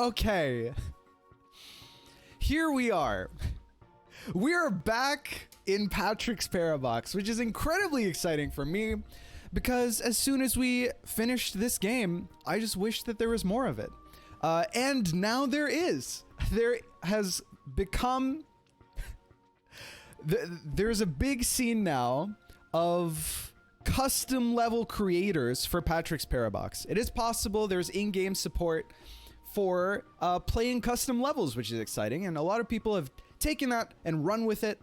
Okay. Here we are. We are back in Patrick's Parabox, which is incredibly exciting for me because as soon as we finished this game, I just wished that there was more of it. And now there is. There has become... There's a big scene now of custom level creators for Patrick's Parabox. It is possible there's in-game support for playing custom levels, which is exciting, and a lot of people have taken that and run with it,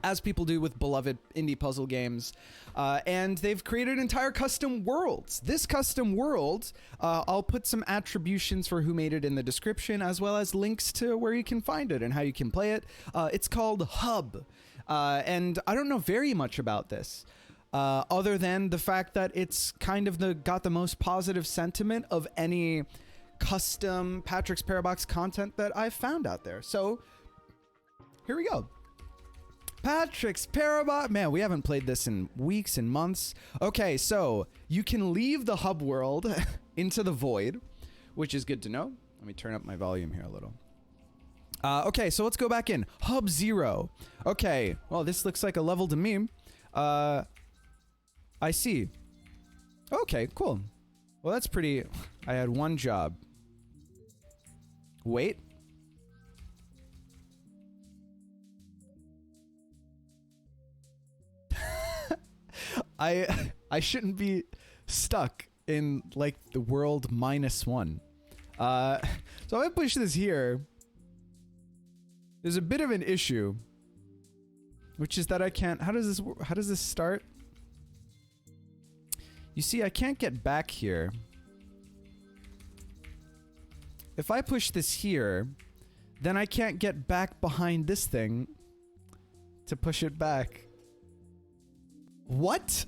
as people do with beloved indie puzzle games, and they've created entire custom worlds. This custom world, I'll put some attributions for who made it in the description, as well as links to where you can find it and how you can play it. It's called Hub, and I don't know very much about this, other than the fact that it's kind of got the most positive sentiment of any custom Patrick's Parabox content that I've found out there. So here we go. Patrick's Parabox. Man, we haven't played this in weeks and months. Okay, so you can leave the hub world into the void, which is good to know. Let me turn up my volume here a little. Okay, so let's go back in. Hub 0. Okay, well, this looks like a level to me. I see. Okay, cool. Well, that's pretty... I had one job. Wait. I shouldn't be stuck in, like, the world -1. So if I push this here, there's a bit of an issue, which is that I can't... How does this start? You see, I can't get back here. If I push this here, then I can't get back behind this thing to push it back. What?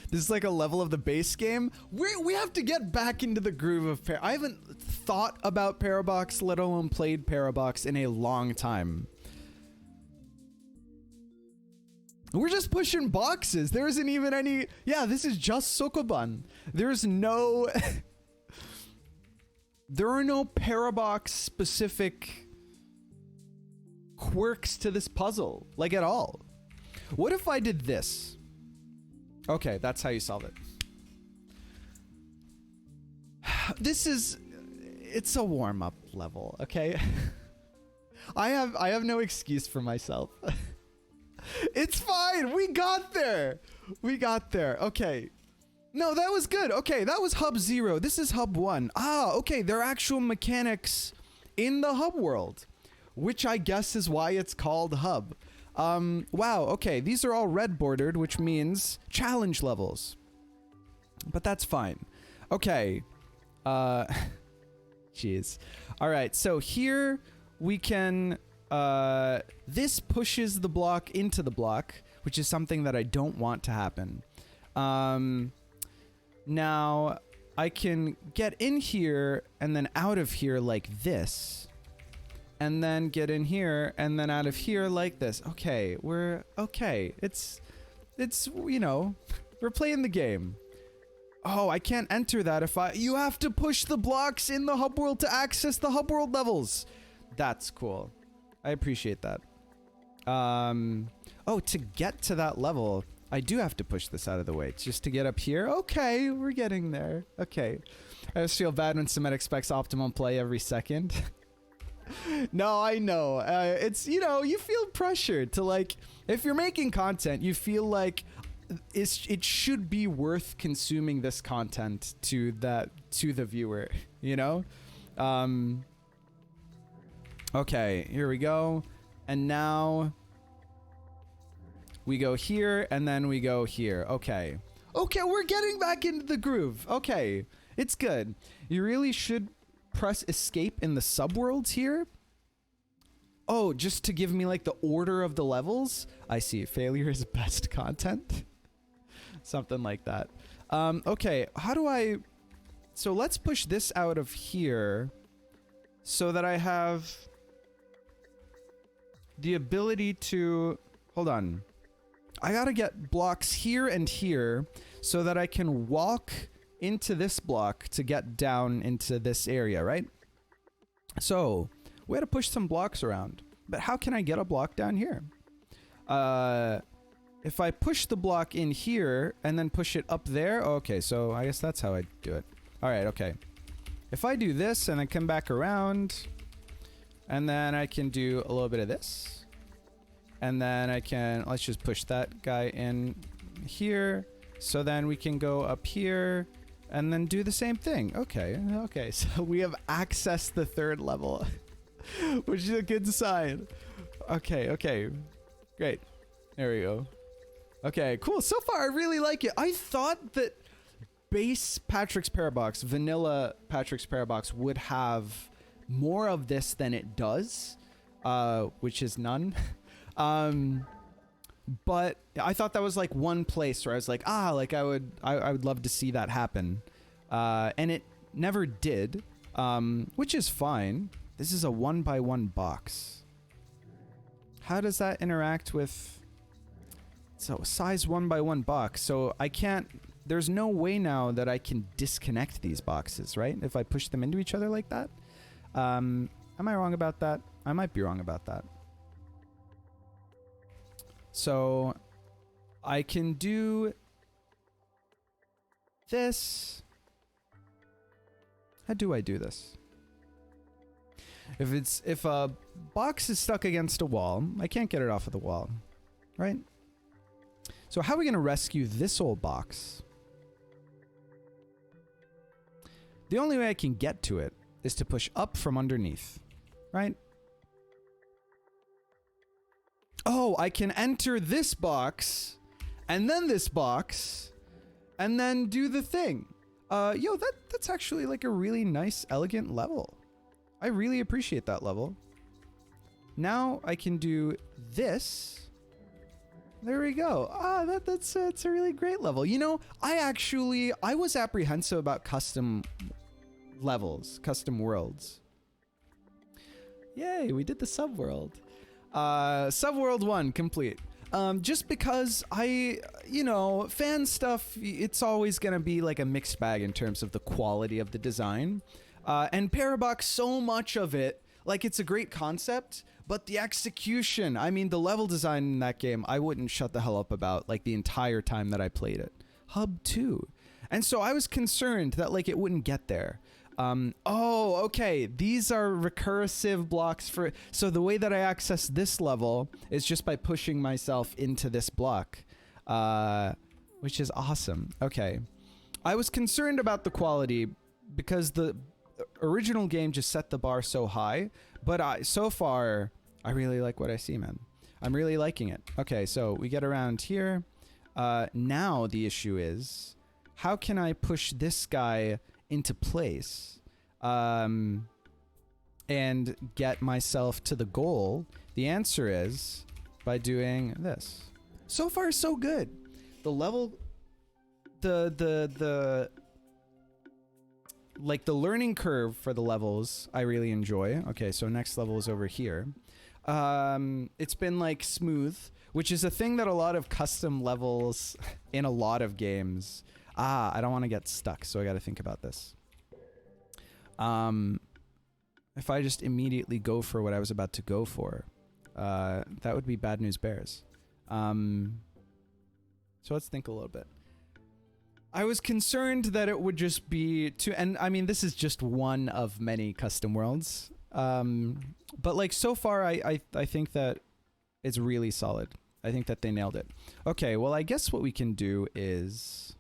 This is like a level of the base game? We have to get back into the groove of I haven't thought about Parabox, let alone played Parabox in a long time. We're just pushing boxes. There isn't even any... Yeah, this is just Sokoban. There's no... There are no Parabox specific quirks to this puzzle, like at all. What if I did this? Okay, that's how you solve it. This is... It's a warm-up level, okay? I have no excuse for myself. It's fine. We got there. We got there. Okay. No, that was good. Okay, that was Hub 0. This is Hub 1. Ah, okay. There are actual mechanics in the Hub world, which I guess is why it's called Hub. Wow. Okay, these are all red bordered, which means challenge levels. But that's fine. Okay. Jeez. All right. So here we can... this pushes the block into the block, which is something that I don't want to happen. Now I can get in here and then out of here like this, and then get in here and then out of here like this. Okay, we're okay. It's you know, we're playing the game. Oh, I can't enter that if you have to push the blocks in the hub world to access the hub world levels. That's cool. I appreciate that. Oh, to get to that level, I do have to push this out of the way. It's just to get up here. Okay, we're getting there. Okay. I just feel bad when Symmetric expects optimum play every second. No, I know. It's, you know, you feel pressured to, like, if you're making content, you feel like it should be worth consuming this content to the viewer, you know? Okay, here we go. And now we go here and then we go here. Okay. Okay, we're getting back into the groove. Okay, it's good. You really should press escape in the subworlds here. Oh, just to give me like the order of the levels? I see. Failure is best content. Something like that. Okay, how do I... So let's push this out of here so that I have the ability to... Hold on. I gotta get blocks here and here so that I can walk into this block to get down into this area, right? So we had to push some blocks around. But how can I get a block down here? If I push the block in here and then push it up there. Okay, so I guess that's how I do it. All right, okay. If I do this and then come back around, and then I can do a little bit of this. And then I can, let's just push that guy in here. So then we can go up here and then do the same thing. Okay, okay. So we have accessed the third level, which is a good sign. Okay, okay. Great. There we go. Okay, cool. So far, I really like it. I thought that base Patrick's Parabox, vanilla Patrick's Parabox, would have more of this than it does, which is none. But I thought that was like one place where I was like, like I would love to see that happen. And it never did, which is fine. This is a 1x1 box. How does that interact with... So size 1x1 box. So I can't, there's no way now that I can disconnect these boxes, right? If I push them into each other like that. Am I wrong about that? I might be wrong about that. So I can do this. How do I do this? If a box is stuck against a wall, I can't get it off of the wall, right? So how are we going to rescue this old box? The only way I can get to it is to push up from underneath, right? Oh, I can enter this box, and then this box, and then do the thing. Yo, that's actually like a really nice, elegant level. I really appreciate that level. Now I can do this. There we go. That's a really great level. You know, I was apprehensive about custom levels, custom worlds. Yay, we did the subworld. Subworld 1 complete. Just because you know, fan stuff, it's always gonna be like a mixed bag in terms of the quality of the design. And Parabox, so much of it, like, it's a great concept, but the execution, I mean, the level design in that game, I wouldn't shut the hell up about, like, the entire time that I played it. Hub 2. And so I was concerned that, like, it wouldn't get there. Oh, okay. These are recursive blocks for... So the way that I access this level is just by pushing myself into this block, which is awesome. Okay. I was concerned about the quality because the original game just set the bar so high, but so far, I really like what I see, man. I'm really liking it. Okay, so we get around here. Now the issue is, how can I push this guy into place and get myself to the goal? The answer is by doing this. So far, so good. The level, like the learning curve for the levels, I really enjoy. Okay, so next level is over here. It's been like smooth, which is a thing that a lot of custom levels in a lot of games. I don't want to get stuck, so I got to think about this. If I just immediately go for what I was about to go for, that would be Bad News Bears. So let's think a little bit. I was concerned that it would just be too, and I mean, this is just one of many custom worlds. But like so far, I think that it's really solid. I think that they nailed it. Okay, well, I guess what we can do is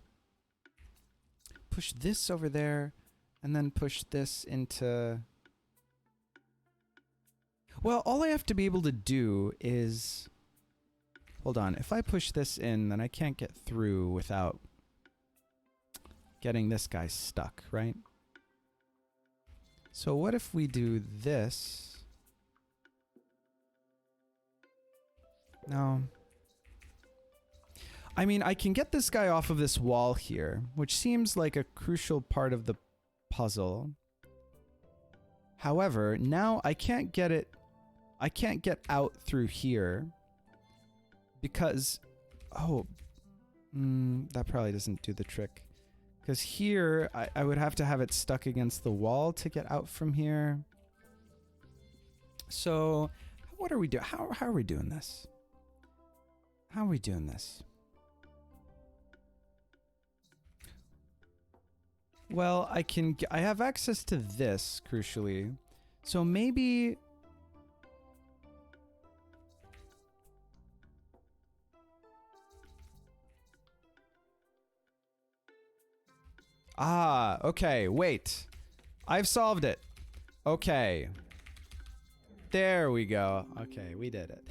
push this over there and then push this into... Well, all I have to be able to do is... Hold on, if I push this in, then I can't get through without getting this guy stuck, right? So what if we do this? No. I mean, I can get this guy off of this wall here, which seems like a crucial part of the puzzle. However, now I can't get it. I can't get out through here because, that probably doesn't do the trick. Because here, I would have to have it stuck against the wall to get out from here. So what are we doing? How are we doing this? How are we doing this? Well, I have access to this, crucially. So maybe... Ah, okay, wait. I've solved it. Okay. There we go. Okay, we did it.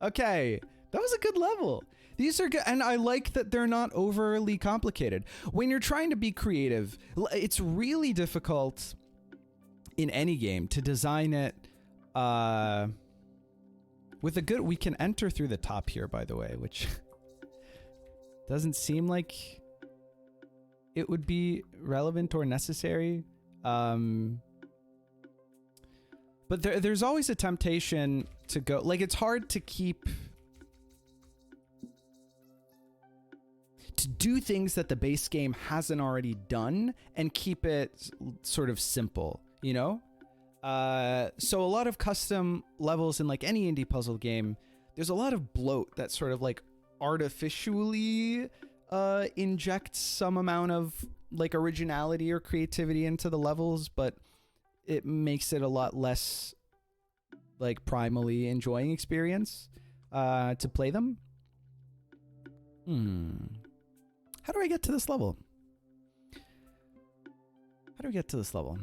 Okay, that was a good level. These are good, and I like that they're not overly complicated. When you're trying to be creative, it's really difficult in any game to design it with a good... We can enter through the top here, by the way, which doesn't seem like it would be relevant or necessary. But there's always a temptation to go... Like, it's hard to keep... to do things that the base game hasn't already done and keep it sort of simple, you know? So a lot of custom levels in like any indie puzzle game, there's a lot of bloat that sort of like artificially injects some amount of like originality or creativity into the levels, but it makes it a lot less like primally enjoying experience to play them. How do I get to this level? How do we get to this level?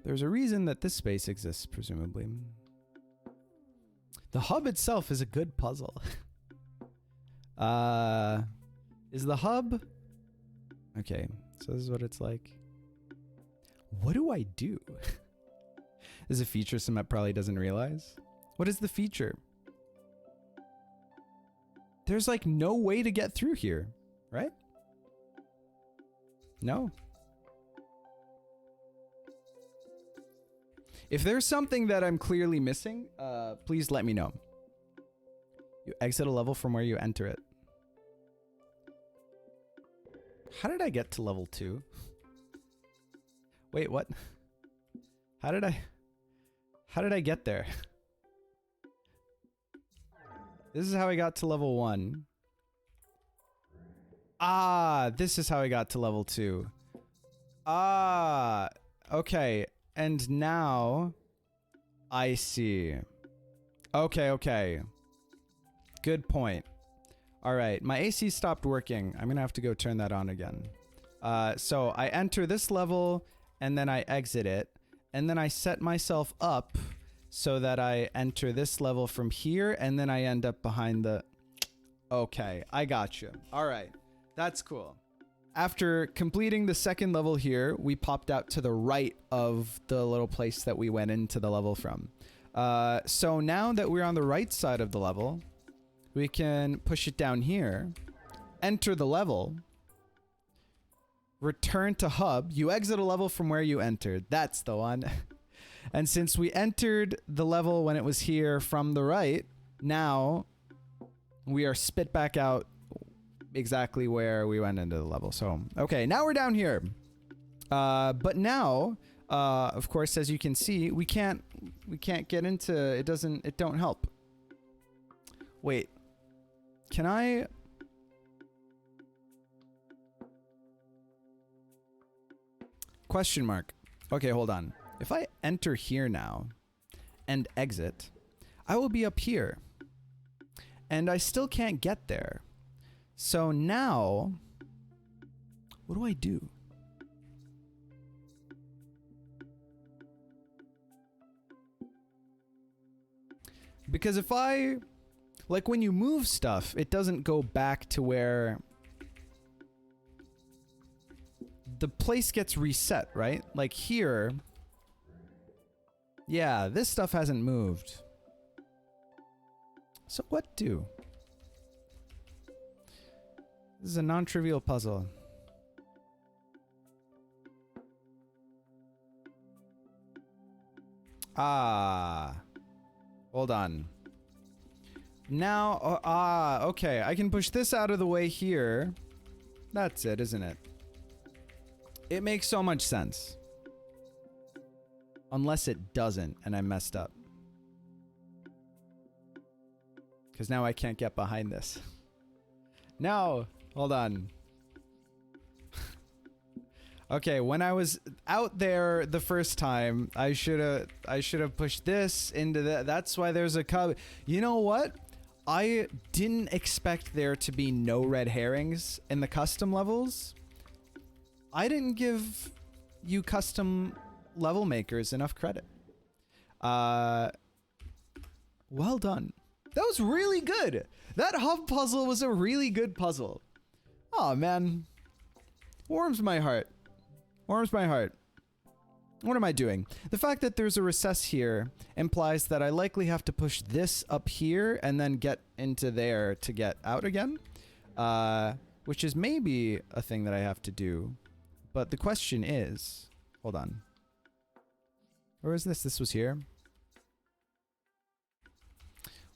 There's a reason that this space exists, presumably. The hub itself is a good puzzle. Is the hub... Okay, so this is what it's like. What do I do? There's a feature Sumet probably doesn't realize. What is the feature? There's like no way to get through here, right? No. If there's something that I'm clearly missing, please let me know. You exit a level from where you enter it. How did I get to level 2? Wait, what? How did I get there? This is how I got to level 1. Ah, this is how I got to level 2. Ah, okay. And now I see. Okay. Good point. All right, my AC stopped working. I'm gonna have to go turn that on again. So I enter this level and then I exit it. And then I set myself up so that I enter this level from here, and then I end up behind the... Okay, I got you. All right, that's cool. After completing the second level here, we popped out to the right of the little place that we went into the level from. So now that we're on the right side of the level, we can push it down here, enter the level, return to hub. You exit a level from where you entered. That's the one. And since we entered the level when it was here from the right, now we are spit back out exactly where we went into the level. So, okay, now we're down here. But now, of course, as you can see, we can't get into, it don't help. Wait, can I? Question mark. Okay, hold on. If I enter here now and exit, I will be up here. And I still can't get there. So now, what do I do? Because if I, like when you move stuff, it doesn't go back to where the place gets reset, right? Like here, yeah, this stuff hasn't moved. So what do? This is a non-trivial puzzle. Ah. Hold on. Now, okay. I can push this out of the way here. That's it, isn't it? It makes so much sense. Unless it doesn't, and I messed up. Because now I can't get behind this. No! Hold on. Okay, when I was out there the first time, I should have pushed this into that. That's why there's a cub. You know what? I didn't expect there to be no red herrings in the custom levels. I didn't give you custom level makers enough credit. Well done. That was really good. That hub puzzle was a really good puzzle. Oh man. Warms my heart. Warms my heart. What am I doing? The fact that there's a recess here implies that I likely have to push this up here and then get into there to get out again. Which is maybe a thing that I have to do. But the question is... Hold on. Where is this? This was here.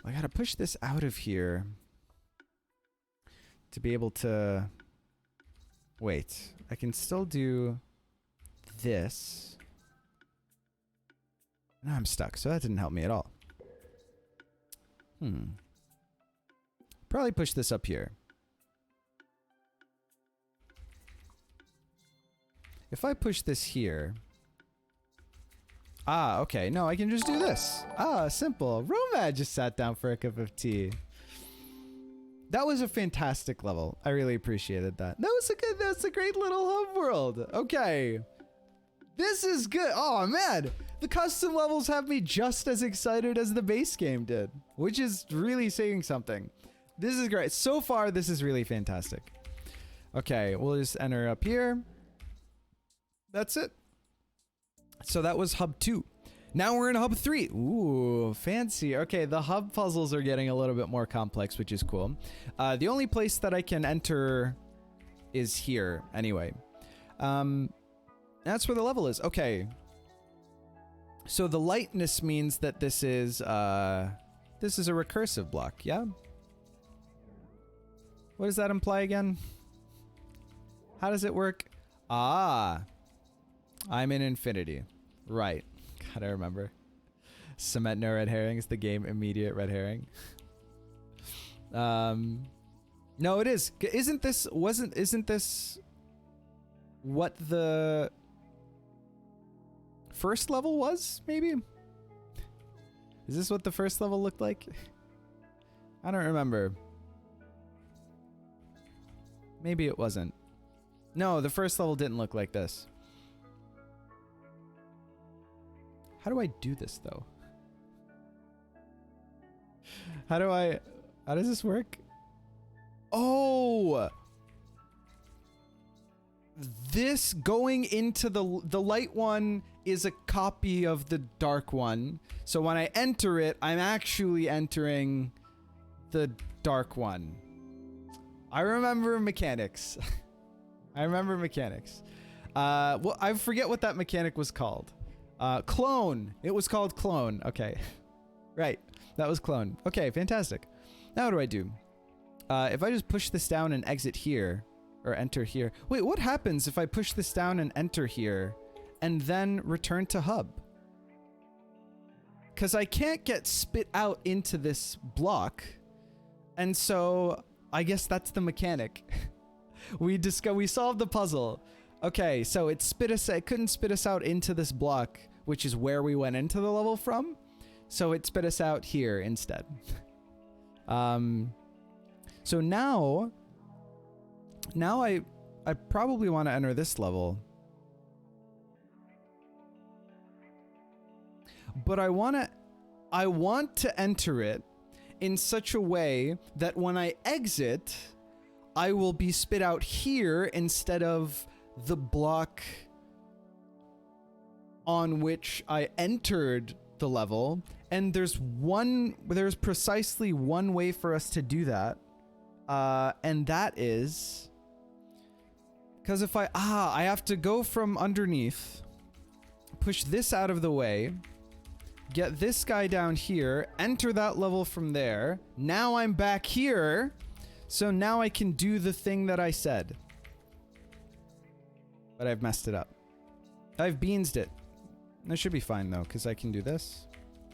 I gotta push this out of here to be able to... Wait. I can still do this. Now I'm stuck, so that didn't help me at all. Probably push this up here. If I push this here... Ah, okay. No, I can just do this. Ah, simple. Romad just sat down for a cup of tea. That was a fantastic level. I really appreciated that. That's a great little hub world. Okay. This is good. Oh, man. The custom levels have me just as excited as the base game did, which is really saying something. This is great. So far, this is really fantastic. Okay, we'll just enter up here. That's it. So that was hub 2. Now we're in hub 3. Ooh, fancy. Okay, the hub puzzles are getting a little bit more complex, which is cool. The only place that I can enter is here anyway. That's where the level is. Okay. So the lightness means that this is a recursive block, yeah? What does that imply again? How does it work? Ah. I'm in infinity. Right. Gotta remember. Cement no red herrings, the game immediate red herring. No, it is. Isn't this what the first level was, maybe? Is this what the first level looked like? I don't remember. Maybe it wasn't. No, the first level didn't look like this. How do I do this, though? How does this work? Oh! This going into the light one is a copy of the dark one. So when I enter it, I'm actually entering the dark one. I remember mechanics. I remember mechanics. Well, I forget what that mechanic was called. Clone. It was called clone. Okay. Right. That was clone. Okay, fantastic. Now what do I do? If I just push this down and exit here, or enter here. Wait, what happens if I push this down and enter here, and then return to hub? Because I can't get spit out into this block, and so I guess that's the mechanic. We solved the puzzle. Okay, so it couldn't spit us out into this block, which is where we went into the level from. So it spit us out here instead. So now I probably want to enter this level. But I want to enter it in such a way that when I exit, I will be spit out here instead of the block on which I entered the level. And there's precisely one way for us to do that. And that is because if I have to go from underneath, push this out of the way, get this guy down here, enter that level from there. Now I'm back here. So now I can do the thing that I said. But I've messed it up. I've beansed it. That should be fine though, because I can do this.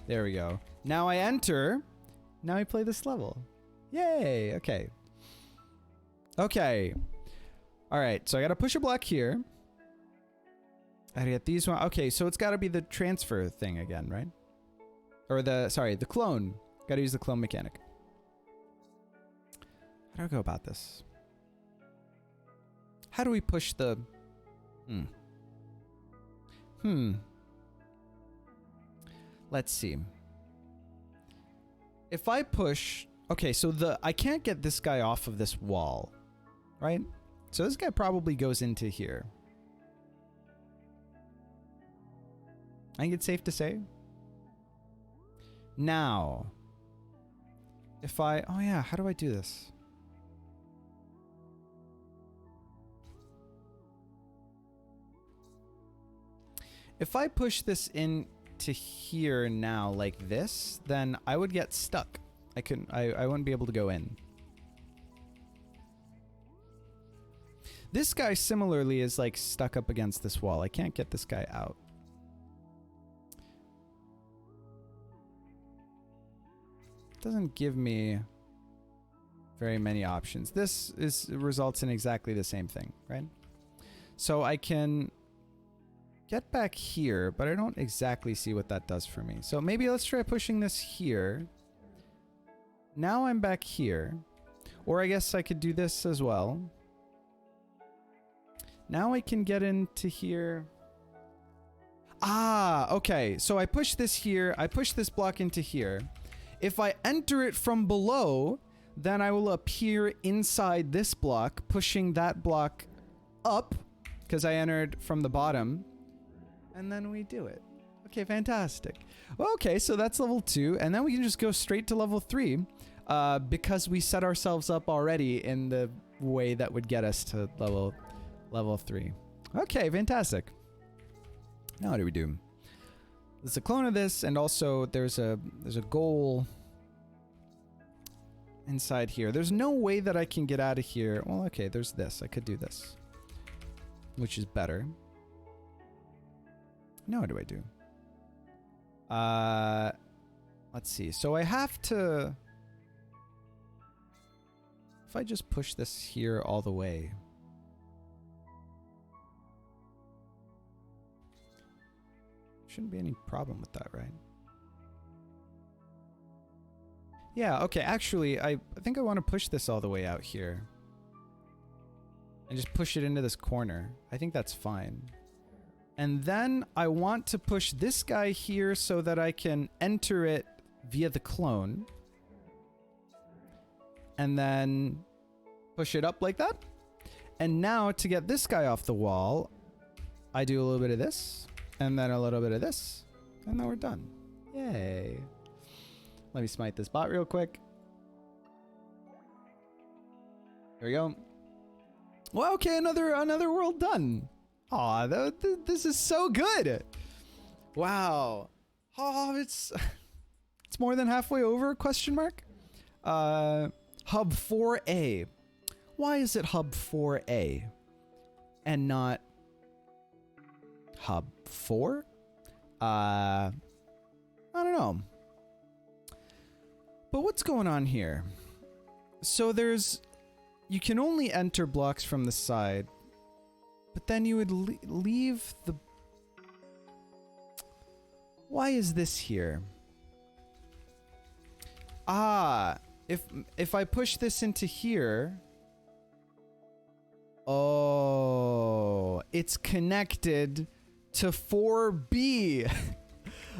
There we go. Now I enter. Now I play this level. Yay! Okay. Okay. Alright, so I gotta push a block here. I gotta get these one. Okay, so it's gotta be the transfer thing again, right? Or the clone. Gotta use the clone mechanic. How do I go about this? How do we push the... Let's see. If I push... Okay, so I can't get this guy off of this wall, right? So this guy probably goes into here. I think it's safe to say. Now, if I... Oh yeah, how do I do this? If I push this into here now like this, then I would get stuck. I wouldn't be able to go in. This guy similarly is like stuck up against this wall. I can't get this guy out. Doesn't give me very many options. This results in exactly the same thing, right? So I can get back here, but I don't exactly see what that does for me. So maybe let's try pushing this here. Now I'm back here. Or I guess I could do this as well. Now I can get into here. Ah, okay. So I push this here. I push this block into here. If I enter it from below, then I will appear inside this block, pushing that block up, because I entered from the bottom. And then we do it. Okay, fantastic. Well, okay, so that's level 2, and then we can just go straight to level 3, because we set ourselves up already in the way that would get us to level 3. Okay, fantastic. Now what do we do? There's a clone of this, and also there's a goal inside here. There's no way that I can get out of here. Well, okay, there's this. I could do this, which is better. Now what do I do? Let's see. So I have to... If I just push this here all the way... Shouldn't be any problem with that, right? Yeah, okay, actually, I think I want to push this all the way out here. And just push it into this corner. I think that's fine. And then I want to push this guy here so that I can enter it via the clone. And then push it up like that. And now to get this guy off the wall, I do a little bit of this. And then a little bit of this. And then we're done. Yay. Let me smite this bot real quick. There we go. Well, okay, another world done. Aw, this is so good. Wow. Oh, it's more than halfway over, question mark? Hub 4A. Why is it Hub 4A and not Hub 4? I don't know. But what's going on here? So you can only enter blocks from the side, but then you would leave the... Why is this here? Ah, if I push this into here... Oh, it's connected to 4B.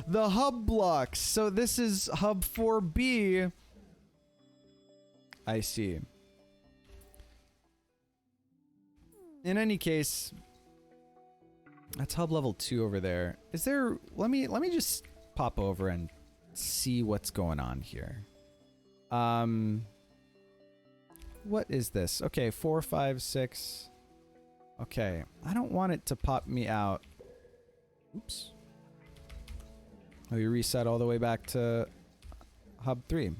The hub blocks. So this is hub 4B. I see. In any case, that's hub level 2 over there. Is there... Let me just pop over and see what's going on here. What is this? Okay, 4, 5, 6. Okay, I don't want it to pop me out. Oops. Let me reset all the way back to hub 3.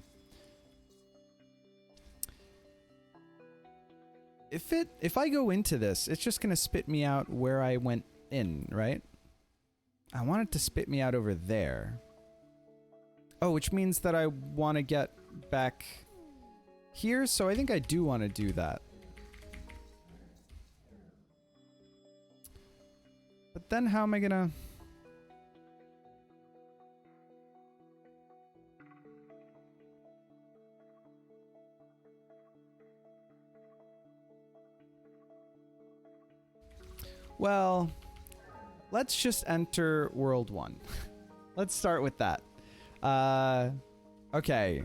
If I go into this, it's just gonna spit me out where I went in, right? I want it to spit me out over there. Oh, which means that I want to get back here, so I think I do want to do that. But then how am I gonna... Well, let's just enter World 1. Let's start with that. Okay.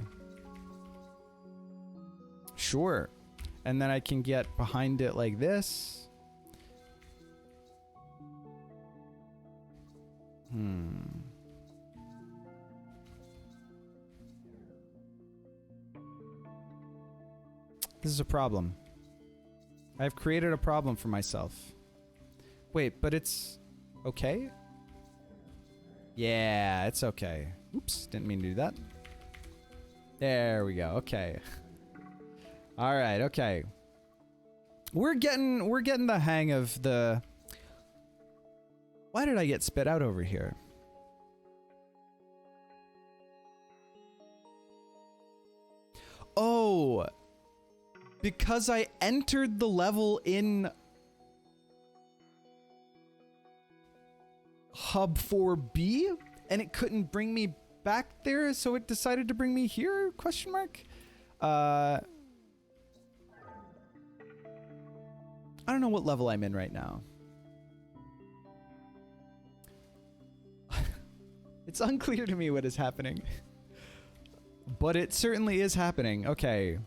Sure. And then I can get behind it like this. This is a problem. I've created a problem for myself. Wait, but it's okay? Yeah, it's okay. Oops, didn't mean to do that. There we go. Okay. All right, okay. We're getting the hang of the... Why did I get spit out over here? Oh, because I entered the level in Hub 4B and it couldn't bring me back there, so it decided to bring me here? Question mark? I don't know what level I'm in right now. It's unclear to me what is happening. But it certainly is happening. Okay.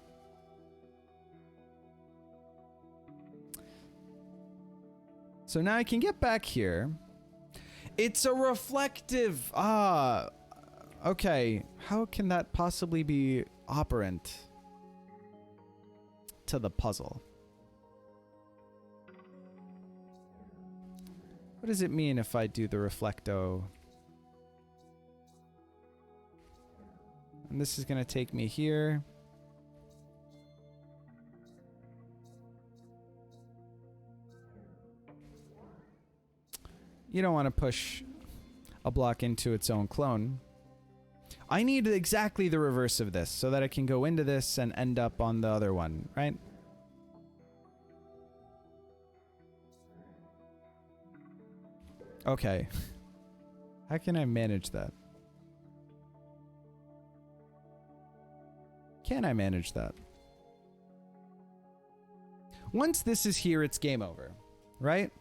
So now I can get back here. It's a reflective. Ah. Okay. How can that possibly be operant to the puzzle? What does it mean if I do the reflecto? And this is going to take me here. You don't want to push a block into its own clone. I need exactly the reverse of this so that I can go into this and end up on the other one, right? Okay. How can I manage that? Can I manage that? Once this is here, it's game over, right?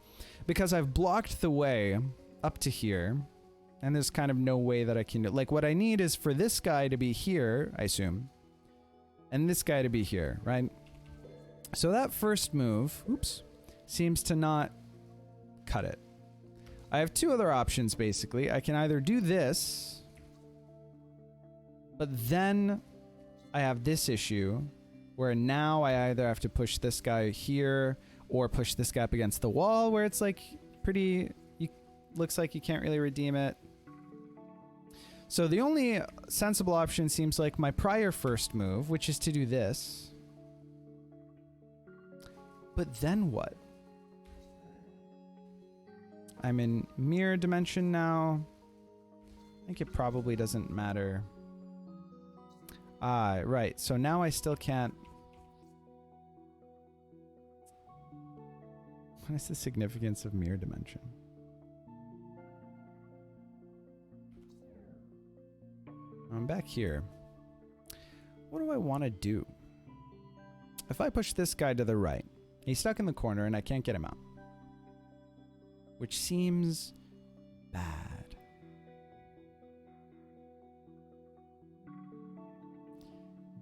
Because I've blocked the way up to here, and there's kind of no way that I can do. Like, what I need is for this guy to be here, I assume, and this guy to be here, right? So that first move, oops, seems to not cut it. I have two other options, basically. I can either do this, but then I have this issue where now I either have to push this guy here or push this guy up against the wall where it's like pretty, looks like you can't really redeem it. So the only sensible option seems like my prior first move, which is to do this. But then what? I'm in mirror dimension now. I think it probably doesn't matter. Ah, right. So now I still can't. What is the significance of mirror dimension? I'm back here. What do I want to do? If I push this guy to the right, he's stuck in the corner and I can't get him out. Which seems bad.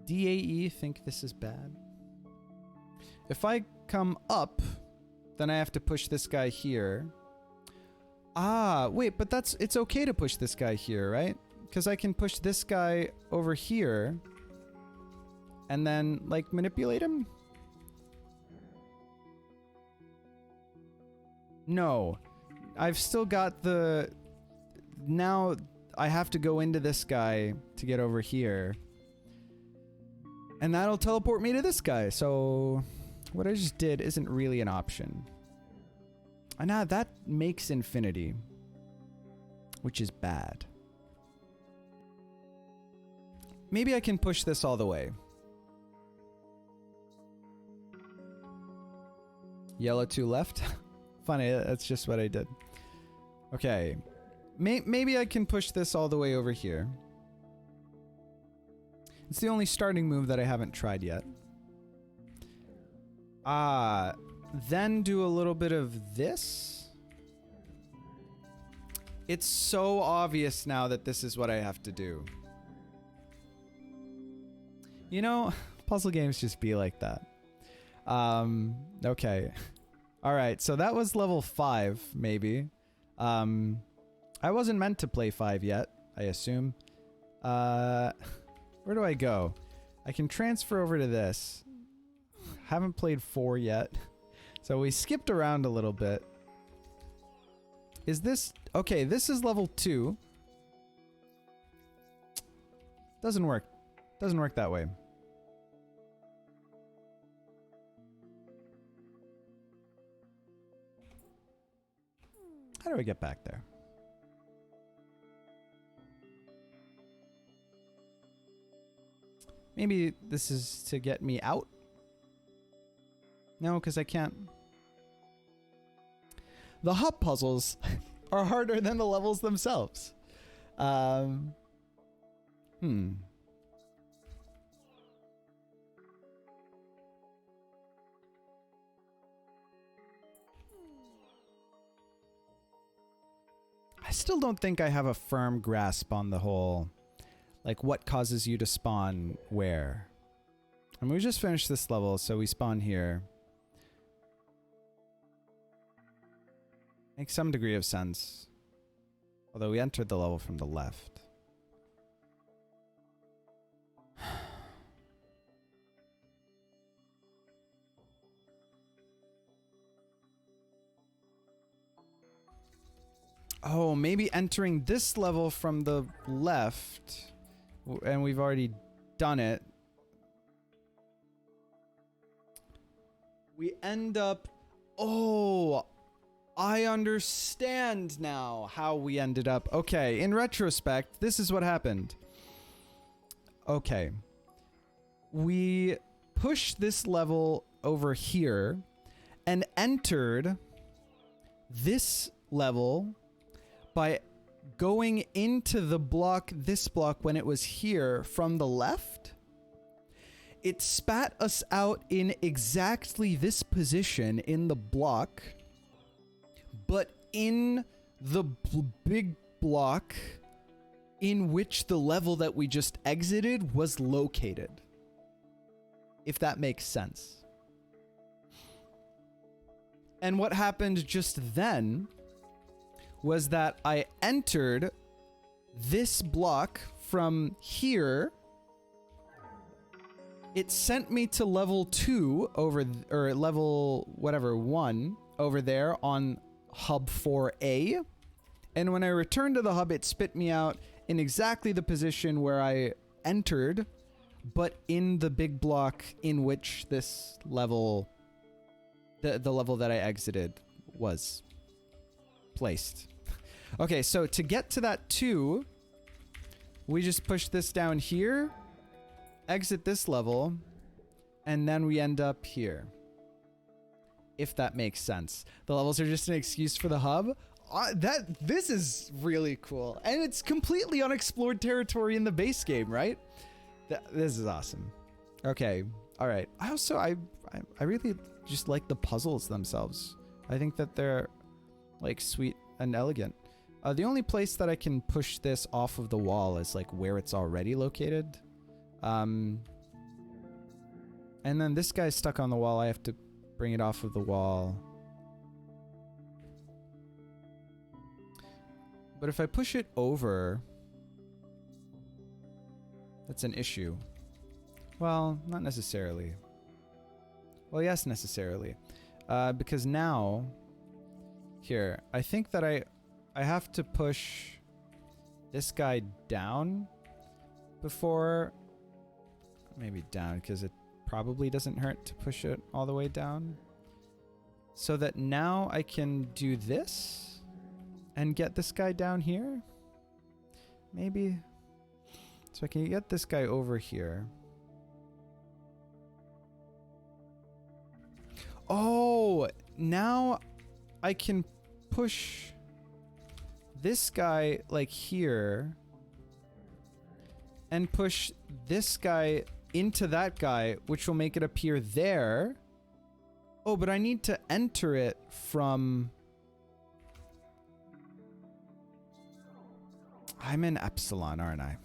DAE think this is bad. If I come up, then I have to push this guy here. Ah, wait, but it's okay to push this guy here, right? Because I can push this guy over here and then, like, manipulate him? No. I've still got the... Now I have to go into this guy to get over here. And that'll teleport me to this guy. So what I just did isn't really an option. And now that makes infinity. which is bad. Maybe I can push this all the way. Yellow 2 left. Funny, that's just what I did. Okay. Maybe I can push this all the way over here. It's the only starting move that I haven't tried yet. Then do a little bit of this. It's so obvious now that this is what I have to do. You know, puzzle games just be like that. Okay. Alright, so that was level 5, maybe. I wasn't meant to play 5 yet, I assume. Where do I go? I can transfer over to this. Haven't played 4 yet. So we skipped around a little bit. Is this... Okay, this is level 2. Doesn't work. Doesn't work that way. How do I get back there? Maybe this is to get me out? No, because I can't. The hub puzzles are harder than the levels themselves. I still don't think I have a firm grasp on the whole, like, what causes you to spawn where. I mean, we just finished this level, so we spawn here. Makes some degree of sense. Although we entered the level from the left. Oh, maybe entering this level from the left, and we've already done it. We end up... Oh, I understand now how we ended up. Okay, in retrospect, this is what happened. Okay. We pushed this level over here and entered this level by going into the block, this block, when it was here from the left. It spat us out in exactly this position in the block, but in the big block in which the level that we just exited was located. If that makes sense. And what happened just then was that I entered this block from here. It sent me to level 2 over, or level whatever, 1 over there on hub 4A. And when I returned to the hub, it spit me out in exactly the position where I entered, but in the big block in which this level, the level that I exited, was placed. Okay, so to get to that 2, we just push this down here, exit this level, and then we end up here. If that makes sense. The levels are just an excuse for the hub. This is really cool. And it's completely unexplored territory in the base game, right? This is awesome. Okay, all right. I really just like the puzzles themselves. I think that they're like sweet and elegant. The only place that I can push this off of the wall is like where it's already located. And then this guy's stuck on the wall. I have to bring it off of the wall. But if I push it over, that's an issue. Well, not necessarily. Well, yes, necessarily. Because now, here, I think that I have to push this guy down before, maybe down, because it probably doesn't hurt to push it all the way down. So that now I can do this, and get this guy down here? Maybe. So I can get this guy over here. Oh, now I can push this guy like here and push this guy into that guy, which will make it appear there. Oh, but I need to enter it from... I'm in Epsilon, aren't I?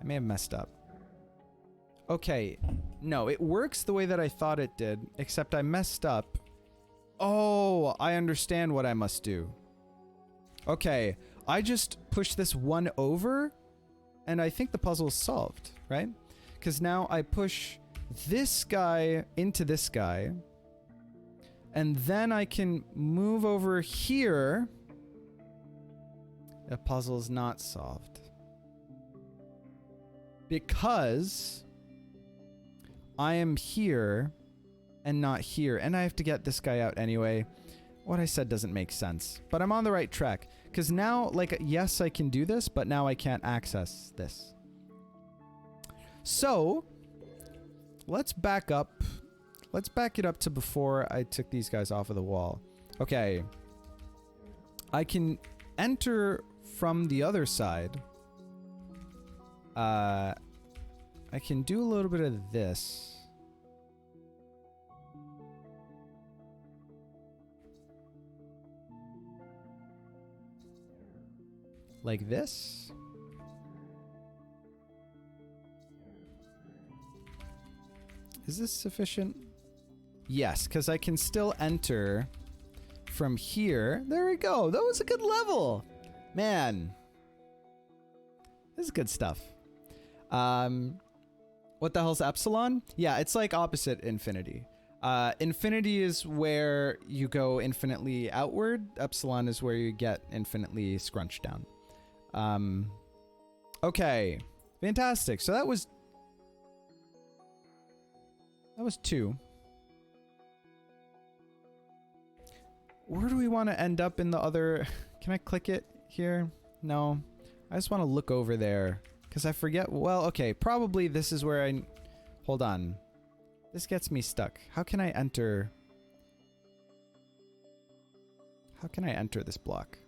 I may have messed up. Okay, no, it works the way that I thought it did, except I messed up. Oh, I understand what I must do. Okay, I just push this one over, and I think the puzzle is solved, right? Because now I push this guy into this guy, and then I can move over here. The puzzle is not solved. Because I am here and not here, and I have to get this guy out anyway. What I said doesn't make sense, but I'm on the right track. Because now, like, yes, I can do this, but now I can't access this. So, let's back up. Let's back it up to before I took these guys off of the wall. Okay. I can enter from the other side. I can do a little bit of this. Like this. Is this sufficient? Yes, because I can still enter from here. There we go. That was a good level. Man. This is good stuff. What the hell's Epsilon? Yeah, it's like opposite infinity. Infinity is where you go infinitely outward. Epsilon is where you get infinitely scrunched down. Okay. Fantastic. So that was 2. Where do we want to end up in the other... Can I click it here? No. I just want to look over there. Because I forget... Well, okay. Probably this is where I... Hold on. This gets me stuck. How can I enter... How can I enter this block?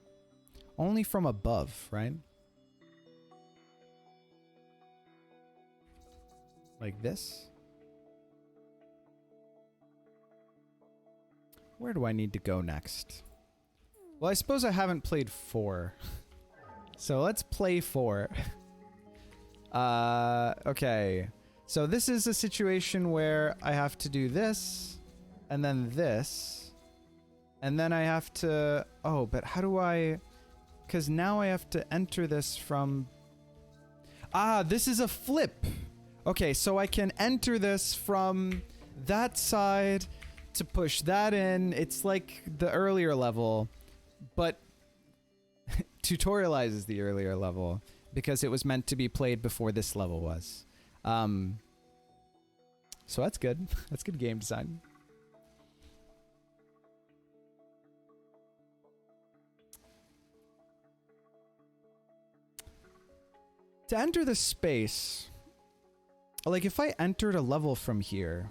Only from above, right? Like this? Where do I need to go next? Well, I suppose I haven't played 4. So let's play 4. Okay. So this is a situation where I have to do this, and then this, and then I have to... Oh, but how do I... Because now I have to enter this from... Ah, this is a flip! Okay, so I can enter this from that side to push that in. It's like the earlier level, but tutorializes the earlier level because it was meant to be played before this level was. So that's good. That's good game design. To enter the space, like if I entered a level from here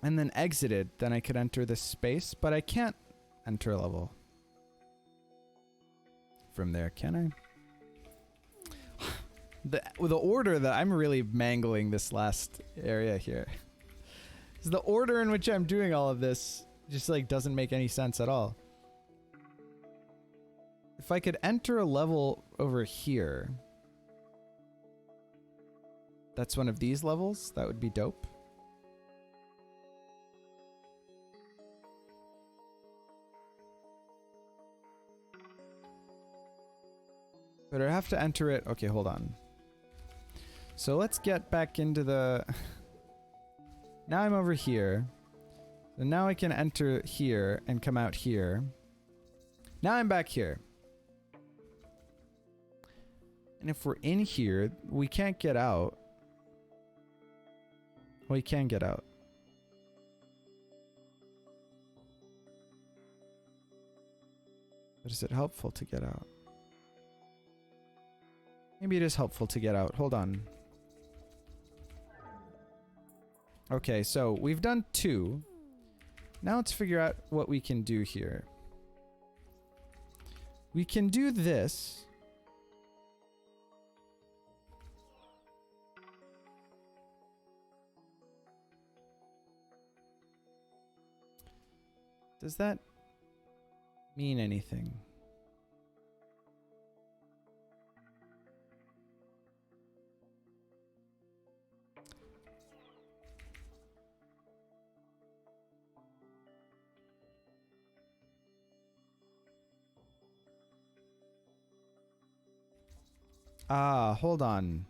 and then exited, then I could enter this space, but I can't enter a level from there, can I? The order that I'm really mangling this last area here. Is the order in which I'm doing all of this just like doesn't make any sense at all. If I could enter a level over here, that's one of these levels, that would be dope. But I have to enter it. Okay, hold on. So let's get back into the... Now I'm over here. So now I can enter here and come out here. Now I'm back here. And if we're in here, we can't get out. Well, we can get out. But is it helpful to get out? Maybe it is helpful to get out. Hold on. Okay, so we've done 2. Now let's figure out what we can do here. We can do this. Does that mean anything? Ah, hold on.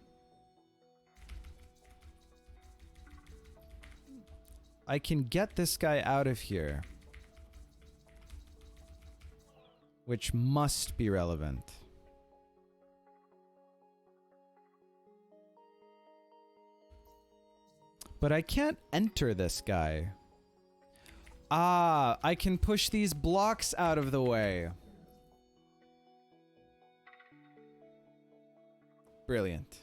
I can get this guy out of here. Which must be relevant. But I can't enter this guy. Ah, I can push these blocks out of the way. Brilliant.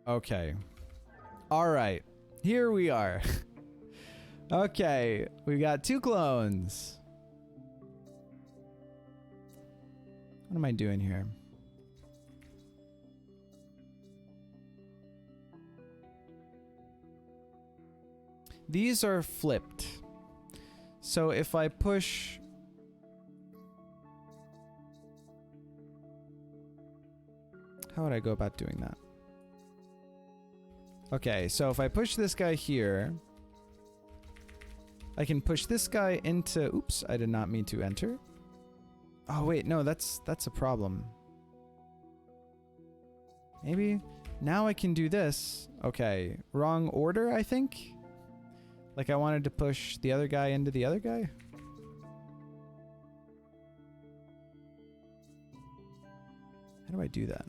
Okay. All right. Here we are. Okay. We got 2 clones. What am I doing here? These are flipped. So if I push... How would I go about doing that? Okay, so if I push this guy here, I can push this guy into... Oops, I did not mean to enter. Oh wait, no, that's a problem. Maybe now I can do this. Okay, wrong order, I think. Like I wanted to push the other guy into the other guy. How do I do that?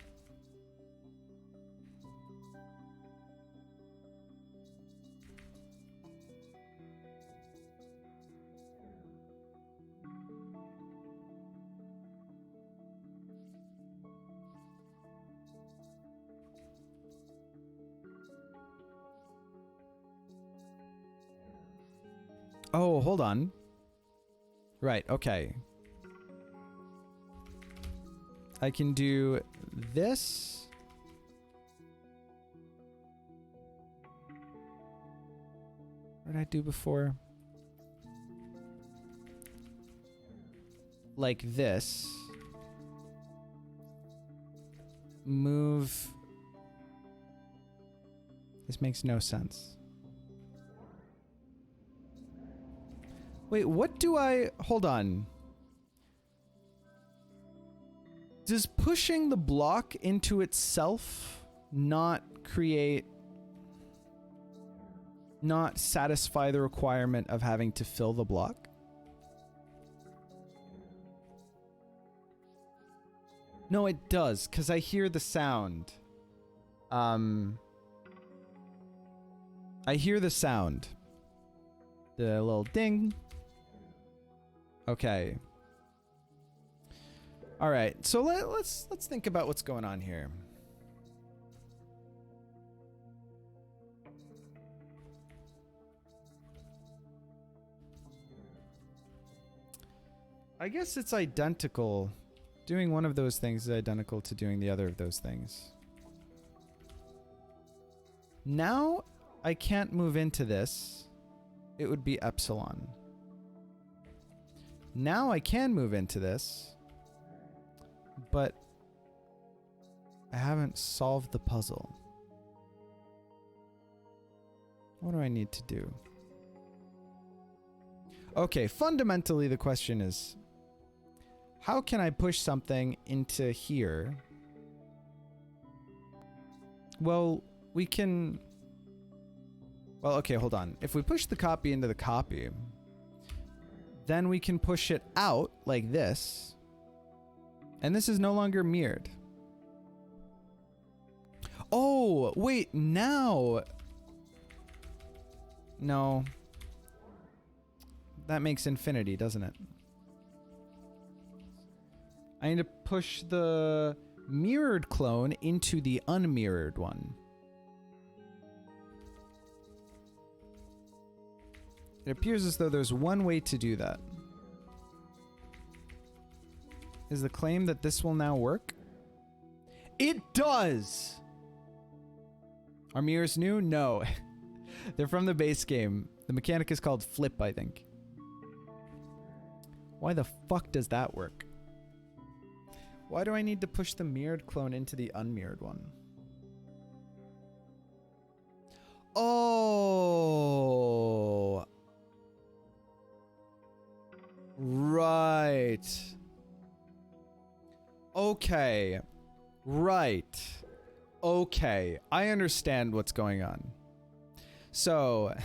Oh, hold on. Right, okay. I can do this. What did I do before? Like this. Move. This makes no sense. Wait, what do I... Hold on. Does pushing the block into itself not create... not satisfy the requirement of having to fill the block? No, it does, because I hear the sound. I hear the sound. The little ding. Okay. All right. So let's think about what's going on here. I guess it's identical. Doing one of those things is identical to doing the other of those things. Now I can't move into this. It would be epsilon. Now I can move into this, but I haven't solved the puzzle. What do I need to do? Okay, fundamentally the question is, how can I push something into here? Well, we can... Well, okay, hold on. If we push the copy into the copy, then we can push it out like this. And this is no longer mirrored. Oh, wait, now... No. That makes infinity, doesn't it? I need to push the mirrored clone into the unmirrored one. It appears as though there's one way to do that. Is the claim that this will now work? It does! Are mirrors new? No. They're from the base game. The mechanic is called flip, I think. Why the fuck does that work? Why do I need to push the mirrored clone into the unmirrored one? Oh. Right. Okay. Right. Okay. I understand what's going on. So,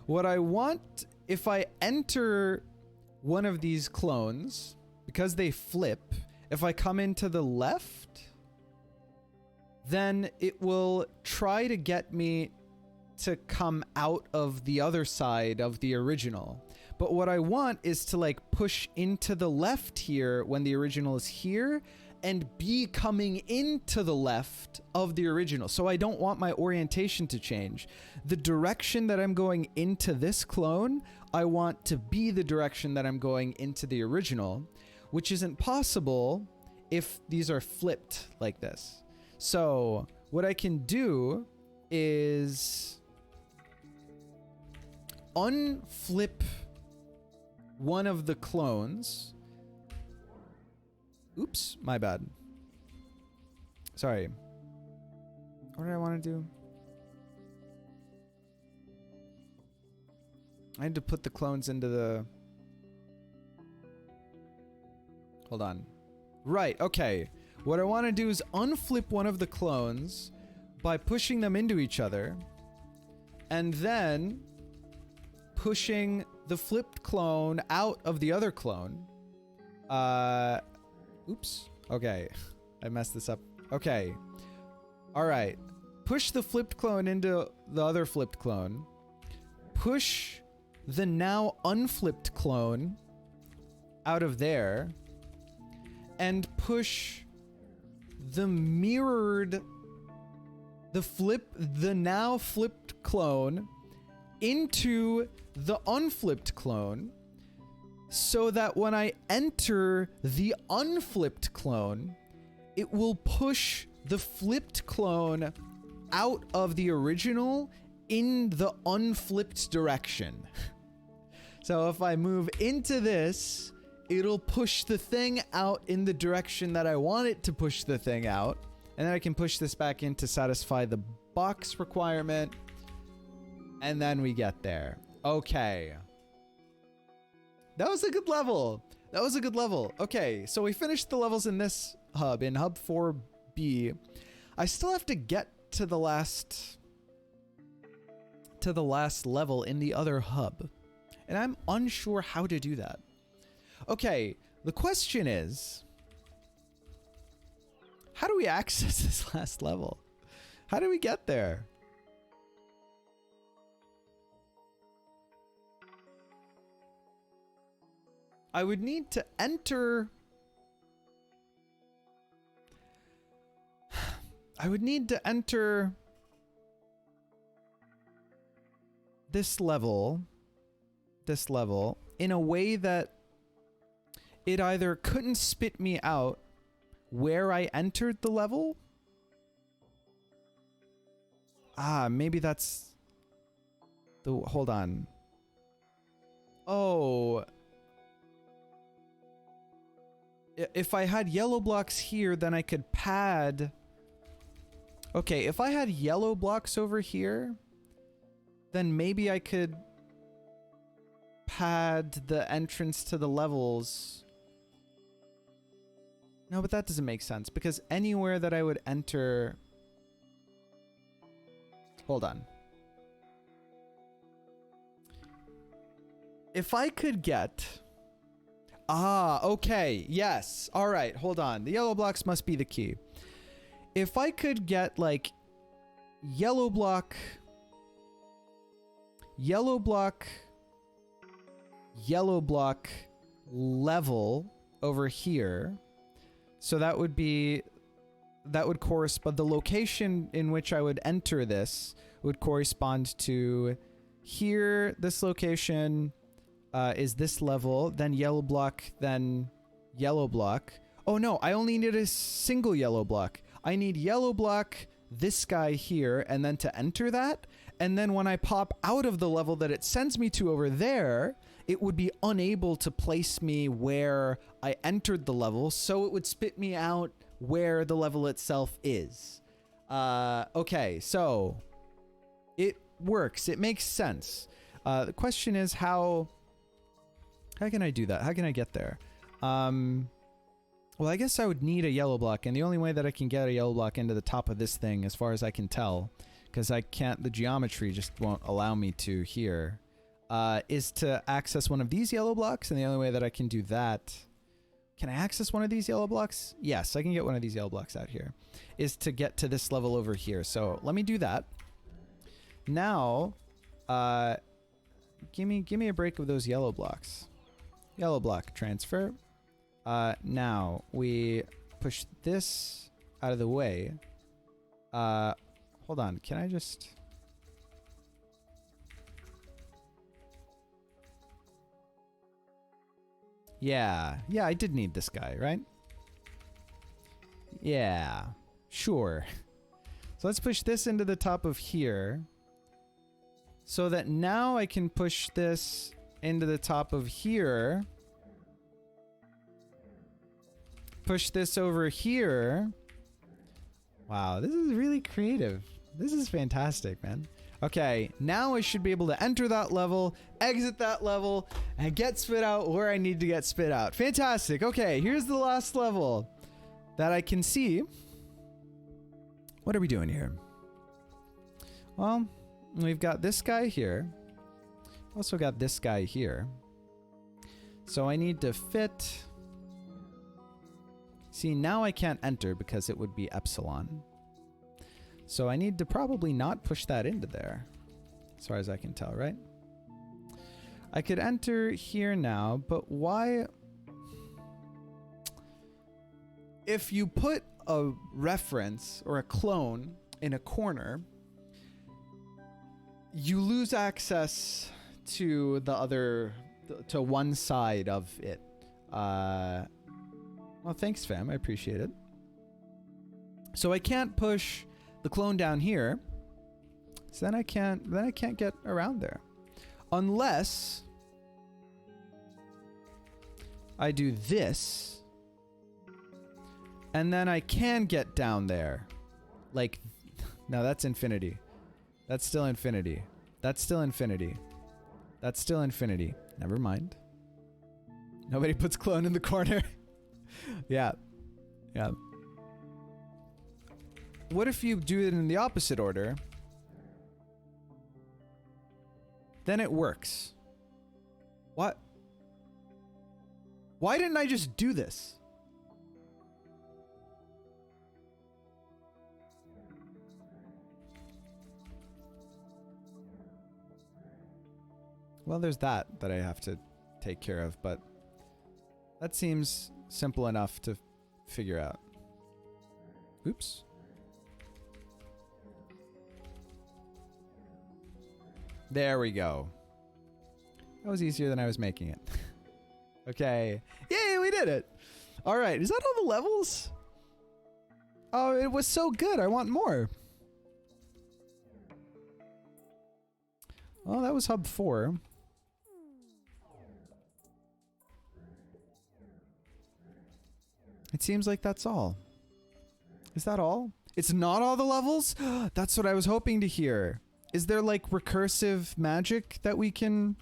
what I want, if I enter one of these clones, because they flip, if I come into the left, then it will try to get me to come out of the other side of the original. But what I want is to like push into the left here when the original is here and be coming into the left of the original. So I don't want my orientation to change. The direction that I'm going into this clone, I want to be the direction that I'm going into the original, which isn't possible if these are flipped like this. So what I can do is unflip one of the clones. Oops, my bad. Sorry. What did I want to do? I had to put the clones into the... Hold on. Right, okay. What I want to do is unflip one of the clones by pushing them into each other, and then pushing the flipped clone out of the other clone. Oops. Okay. I messed this up. Okay. All right. Push the flipped clone into the other flipped clone. Push the now unflipped clone out of there. And push the mirrored, the now flipped clone into the unflipped clone, so that when I enter the unflipped clone, it will push the flipped clone out of the original in the unflipped direction. So if I move into this, it'll push the thing out in the direction that I want it to push the thing out, and then I can push this back in to satisfy the box requirement, and then we get there. Okay. That was a good level. That was a good level. Okay, so we finished the levels in this hub, in hub 4B. I still have to get to the last level in the other hub, and I'm unsure how to do that. Okay, the question is, how do we access this last level? How do we get there? I would need to enter... I would need to enter this level in a way that it either couldn't spit me out where I entered the level. Maybe that's the... Hold on. Oh... If I had yellow blocks here, then I could pad... Okay, if I had yellow blocks over here, then maybe I could pad the entrance to the levels. No, but that doesn't make sense, because anywhere that I would enter... Hold on. If I could get... Okay. Yes. All right. Hold on. The yellow blocks must be the key. If I could get like yellow block, level over here. So that would correspond, the location in which I would enter this would correspond to here. This location is this level, then yellow block, then yellow block. Oh no, I only need a single yellow block. I need yellow block, this guy here, and then to enter that. And then when I pop out of the level that it sends me to over there, it would be unable to place me where I entered the level, so it would spit me out where the level itself is. Okay, so it works. It makes sense. The question is how can I do that? How can I get there? Well, I guess I would need a yellow block, and the only way that I can get a yellow block into the top of this thing, as far as I can tell, because I can't, the geometry just won't allow me to here, is to access one of these yellow blocks, and the only way that I can do that... Can I access one of these yellow blocks? Yes, I can get one of these yellow blocks out here. Is to get to this level over here. So let me do that. Now, give me a break of those yellow blocks. Yellow block transfer. Now we push this out of the way. Hold on. Can I just... Yeah, I did need this guy, right? Yeah, sure. So let's push this into the top of here. So that now I can push this into the top of here. Push this over here. Wow, this is really creative. This is fantastic, man. Okay, now I should be able to enter that level, exit that level, and get spit out where I need to get spit out. Fantastic. Okay, here's the last level that I can see. What are we doing here? Well, we've got this guy here. Also got this guy here. So I need to fit... See, now I can't enter because it would be epsilon. So I need to probably not push that into there, as far as I can tell, right? I could enter here now, but why? If you put a reference or a clone in a corner, you lose access to the other, to one side of it. Well, thanks, fam. I appreciate it. So I can't push the clone down here, so then I can't get around there unless I do this, and then I can get down there. Like, no, that's infinity. That's still infinity. That's still infinity. That's still infinity. Never mind. Nobody puts clone in the corner. Yeah. What if you do it in the opposite order? Then it works. What? Why didn't I just do this? Well, there's that I have to take care of, but that seems simple enough to figure out. Oops. There we go. That was easier than I was making it. Okay. Yay, we did it. All right. Is that all the levels? Oh, it was so good. I want more. Well, that was hub 4. It seems like that's all. Is that all? It's not all the levels? That's what I was hoping to hear. Is there like recursive magic that we can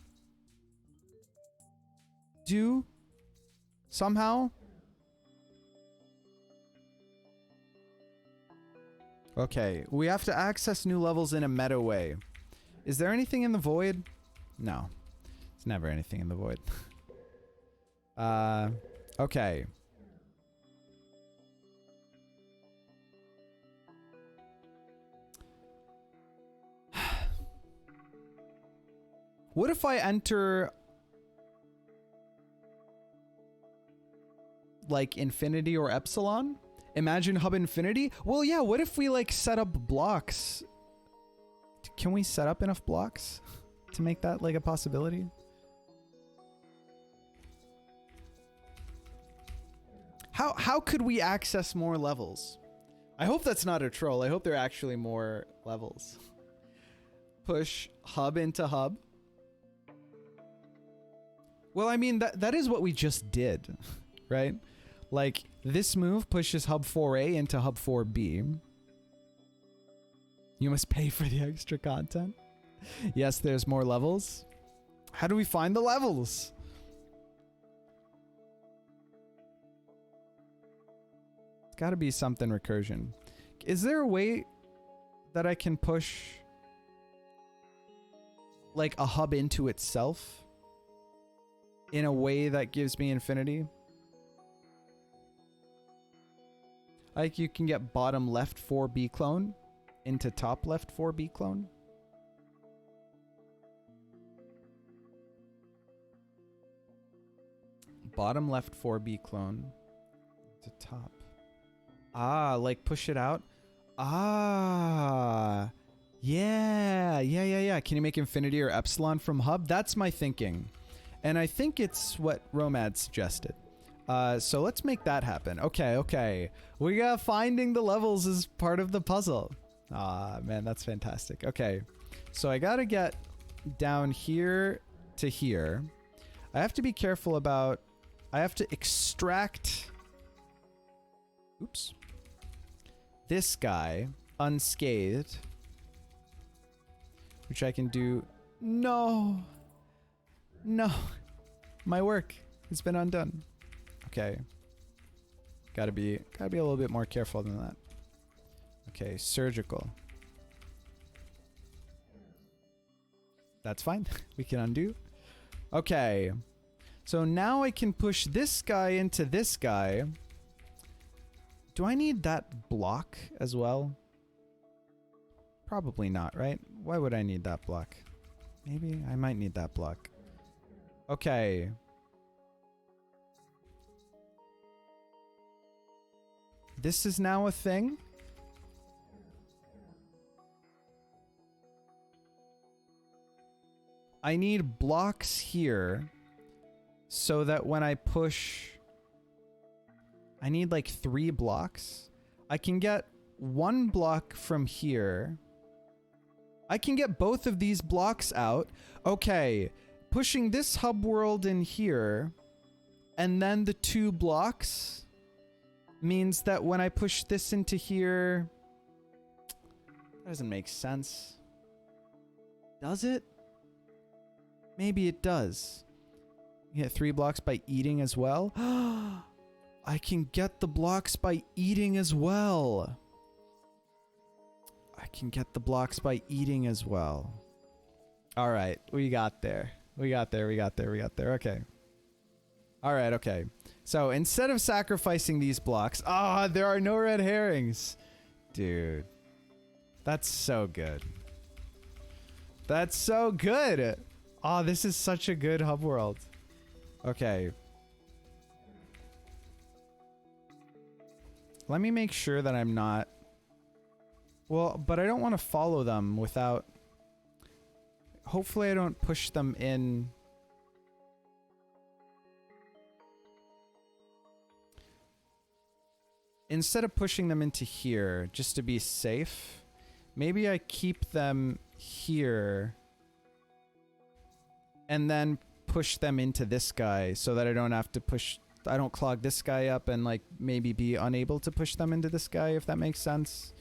do somehow? Okay, we have to access new levels in a meta way. Is there anything in the void? No. There's never anything in the void. Okay. What if I enter... like infinity or epsilon? Imagine hub infinity? Well, yeah, what if we like set up blocks? Can we set up enough blocks to make that like a possibility? How could we access more levels? I hope that's not a troll. I hope there are actually more levels. Push hub into hub. Well, I mean, that is what we just did, right? Like, this move pushes hub 4A into hub 4B. You must pay for the extra content. Yes, there's more levels. How do we find the levels? It's got to be something recursion. Is there a way that I can push like a hub into itself in a way that gives me infinity? Like you can get bottom left 4B clone into top left 4B clone. Bottom left 4B clone to top. Ah, like push it out. Ah, yeah. Can you make infinity or epsilon from hub? That's my thinking. And I think it's what Romad suggested. So let's make that happen. Okay. We got finding the levels as part of the puzzle. Ah, man, that's fantastic. Okay. So I gotta get down here to here. I have to be careful about... I have to extract... Oops. This guy unscathed. Which I can do... No. My work has been undone. Okay. Gotta be a little bit more careful than that. Okay, surgical. That's fine. We can undo. Okay. So now I can push this guy into this guy. Do I need that block as well? Probably not, right? Why would I need that block? Maybe I might need that block. Okay. This is now a thing. I need blocks here so that when I push... I need like 3 blocks. I can get 1 block from here. I can get both of these blocks out. Okay, pushing this hub world in here and then the 2 blocks means that when I push this into here... That doesn't make sense. Does it? Maybe it does. You get 3 blocks by eating as well. I can get the blocks by eating as well. I can get the blocks by eating as well. All right, we got there. We got there. Okay. All right, okay. So instead of sacrificing these blocks... Ah, there are no red herrings. Dude. That's so good. That's so good. Oh, this is such a good hub world. Okay. Let me make sure that I'm not... Well, but I don't want to follow them without... Hopefully I don't push them in... Instead of pushing them into here, just to be safe, maybe I keep them here and then push them into this guy so that I don't have to push... I don't clog this guy up and like maybe be unable to push them into this guy, if that makes sense.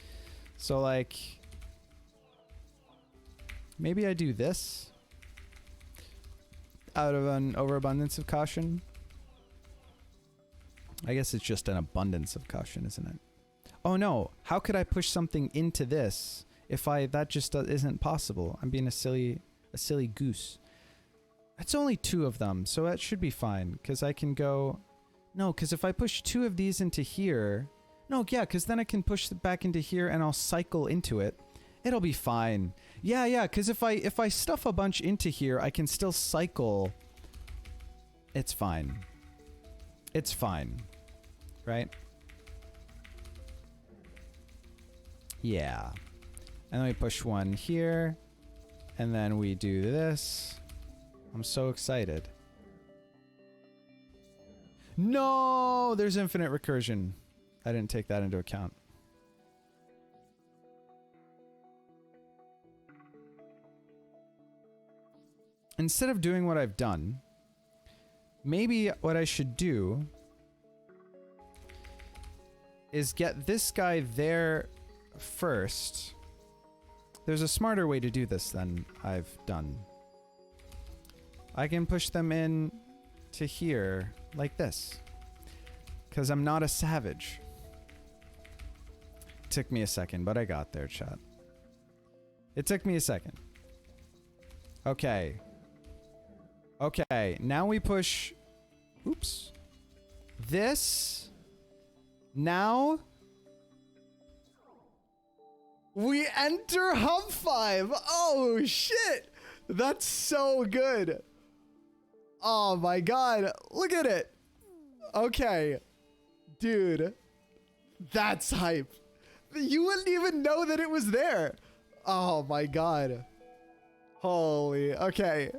So like... Maybe I do this out of an overabundance of caution. I guess it's just an abundance of caution, isn't it? Oh no, how could I push something into this if that just isn't possible? I'm being a silly goose. That's only 2 of them, so that should be fine, because I can go... No, because if I push 2 of these into here... No, yeah, because then I can push it back into here and I'll cycle into it. It'll be fine. Yeah, because if I stuff a bunch into here, I can still cycle. It's fine. It's fine. right? Yeah. And then we push one here. And then we do this. I'm so excited. No! There's infinite recursion. I didn't take that into account. Instead of doing what I've done, maybe what I should do is get this guy there first. There's a smarter way to do this than I've done. I can push them in to here like this, because I'm not a savage. Took me a second, but I got there, chat. It took me a second. Okay. Okay, now we push... Oops. This. Now... we enter Hub 5! Oh, shit! That's so good! Oh my god, look at it! Okay. Dude. That's hype. You wouldn't even know that it was there! Oh my god. Holy... Okay.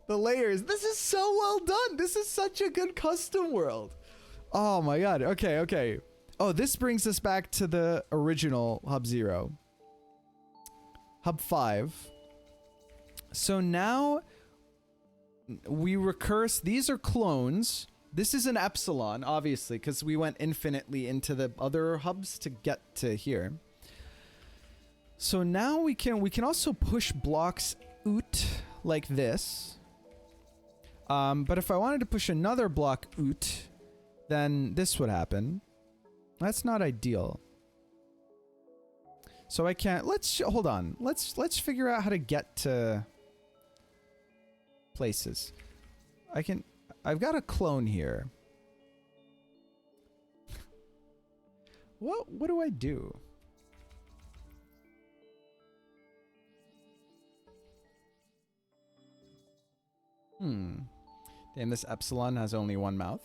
The layers. This is so well done! This is such a good custom world! Oh my god. Okay, okay. Oh, this brings us back to the original Hub 0. Hub 5. So now we recurse. These are clones. This is an epsilon, obviously, because we went infinitely into the other hubs to get to here. So now we can also push blocks out like this. But if I wanted to push another block out, then this would happen. That's not ideal. So I can't... hold on. Let's figure out how to get to places. I've got a clone here. What do I do? Damn, this epsilon has only one mouth.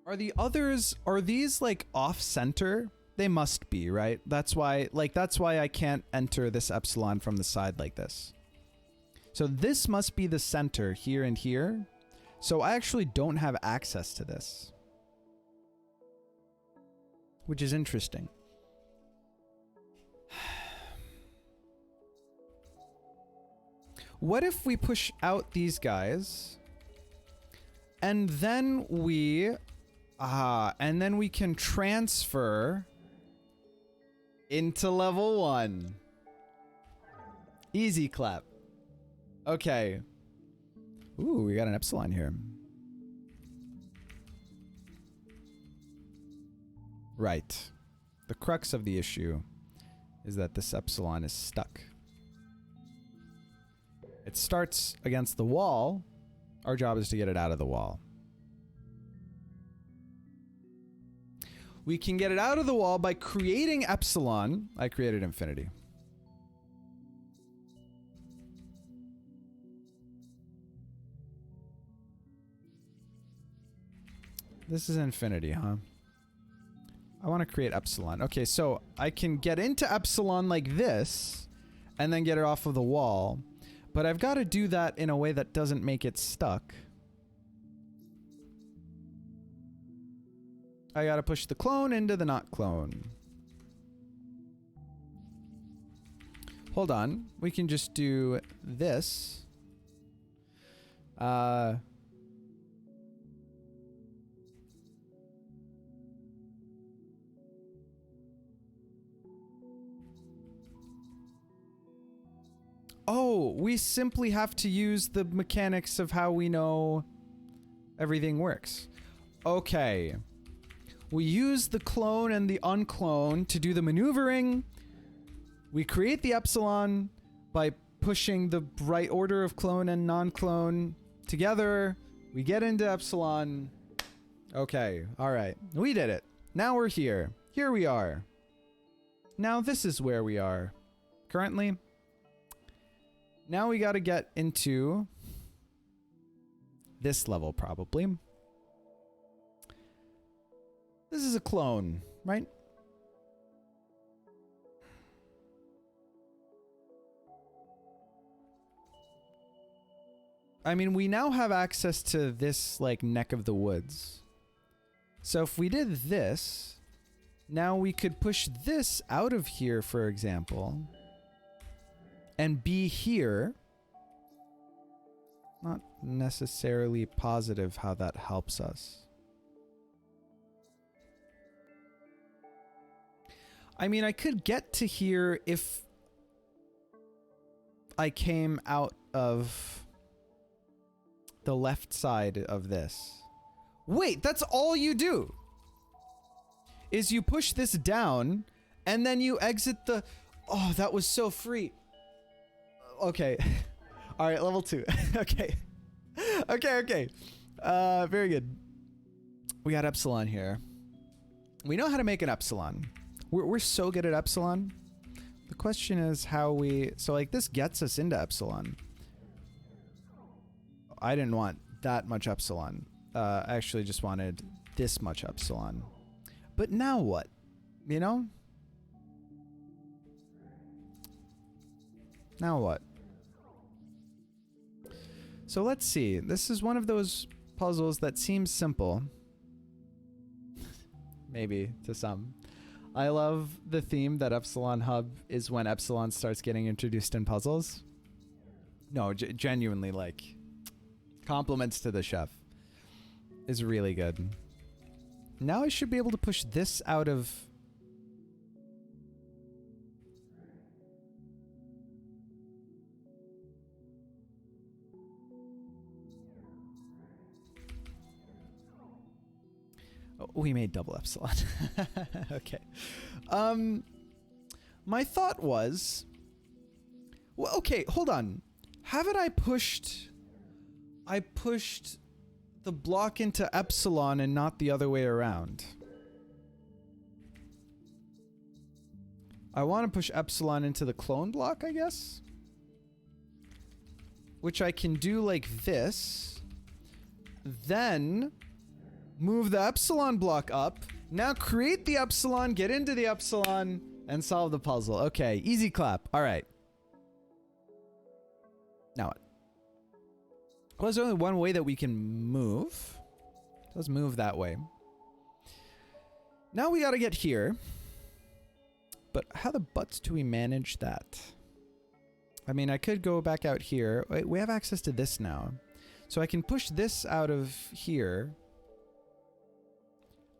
Are the others, are these like off center? They must be, right? That's why I can't enter this epsilon from the side like this. So this must be the center here and here. So I actually don't have access to this, which is interesting. What if we push out these guys and then we can transfer into level 1. Easy clap. Okay. Ooh, we got an epsilon here. Right. The crux of the issue is that this epsilon is stuck. It starts against the wall. Our job is to get it out of the wall. We can get it out of the wall by creating epsilon. I created infinity. This is infinity, huh? I want to create epsilon. Okay, so I can get into epsilon like this and then get it off of the wall. But I've got to do that in a way that doesn't make it stuck. I got to push the clone into the not clone. Hold on. We can just do this. Oh, we simply have to use the mechanics of how we know everything works. Okay. We use the clone and the unclone to do the maneuvering. We create the epsilon by pushing the right order of clone and non-clone together. We get into epsilon. Okay, all right. We did it. Now we're here. Here we are. Now this is where we are currently. Now we got to get into this level probably. This is a clone, right? I mean, we now have access to this, like, neck of the woods. So if we did this, now we could push this out of here, for example, and be here. Not necessarily positive how that helps us. I mean, I could get to here if I came out of the left side of this. Wait, that's all you do. Is you push this down and then you exit the... Oh, that was so free. Okay. All right, level 2. Okay. Okay. Very good. We got epsilon here. We know how to make an epsilon. We're so good at epsilon. The question is how we... So, like, this gets us into epsilon. I didn't want that much epsilon. I actually just wanted this much epsilon. But now what? You know? Now what? So let's see. This is one of those puzzles that seems simple. Maybe to some. I love the theme that Epsilon Hub is when Epsilon starts getting introduced in puzzles. No, genuinely, like, compliments to the chef. Is really good. Now I should be able to push this out of... Oh, we made double epsilon. Okay. My thought was... Well, okay, hold on. Haven't I pushed... I pushed the block into epsilon and not the other way around. I want to push epsilon into the clone block, I guess. Which I can do like this. Then move the epsilon block up. Now create the epsilon, get into the epsilon, and solve the puzzle. Okay, easy clap. All right. Now what? Well, there's only one way that we can move. Let's move that way. Now we gotta get here. But how the butts do we manage that? I mean, I could go back out here. Wait, we have access to this now. So I can push this out of here.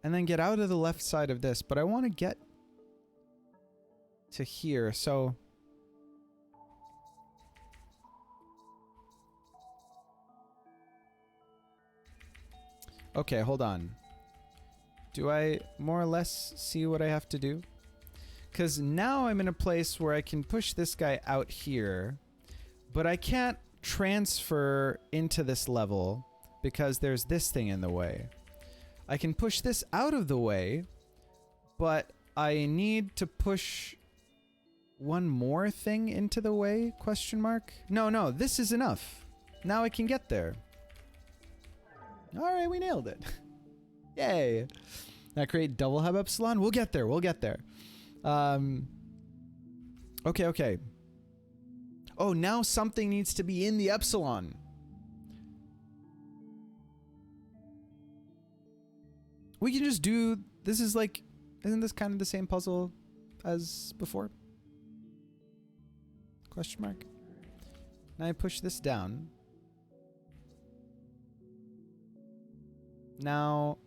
And then get out of the left side of this. But I want to get to here, so... Okay, hold on. Do I more or less see what I have to do? Because now I'm in a place where I can push this guy out here, but I can't transfer into this level because there's this thing in the way. I can push this out of the way, but I need to push one more thing into the way? Question mark? No, this is enough. Now I can get there. All right, we nailed it. Yay. Now create double hub epsilon. We'll get there. Okay. Oh, now something needs to be in the epsilon. We can just do... This is like... Isn't this kind of the same puzzle as before? Question mark. Now I push this down. Now...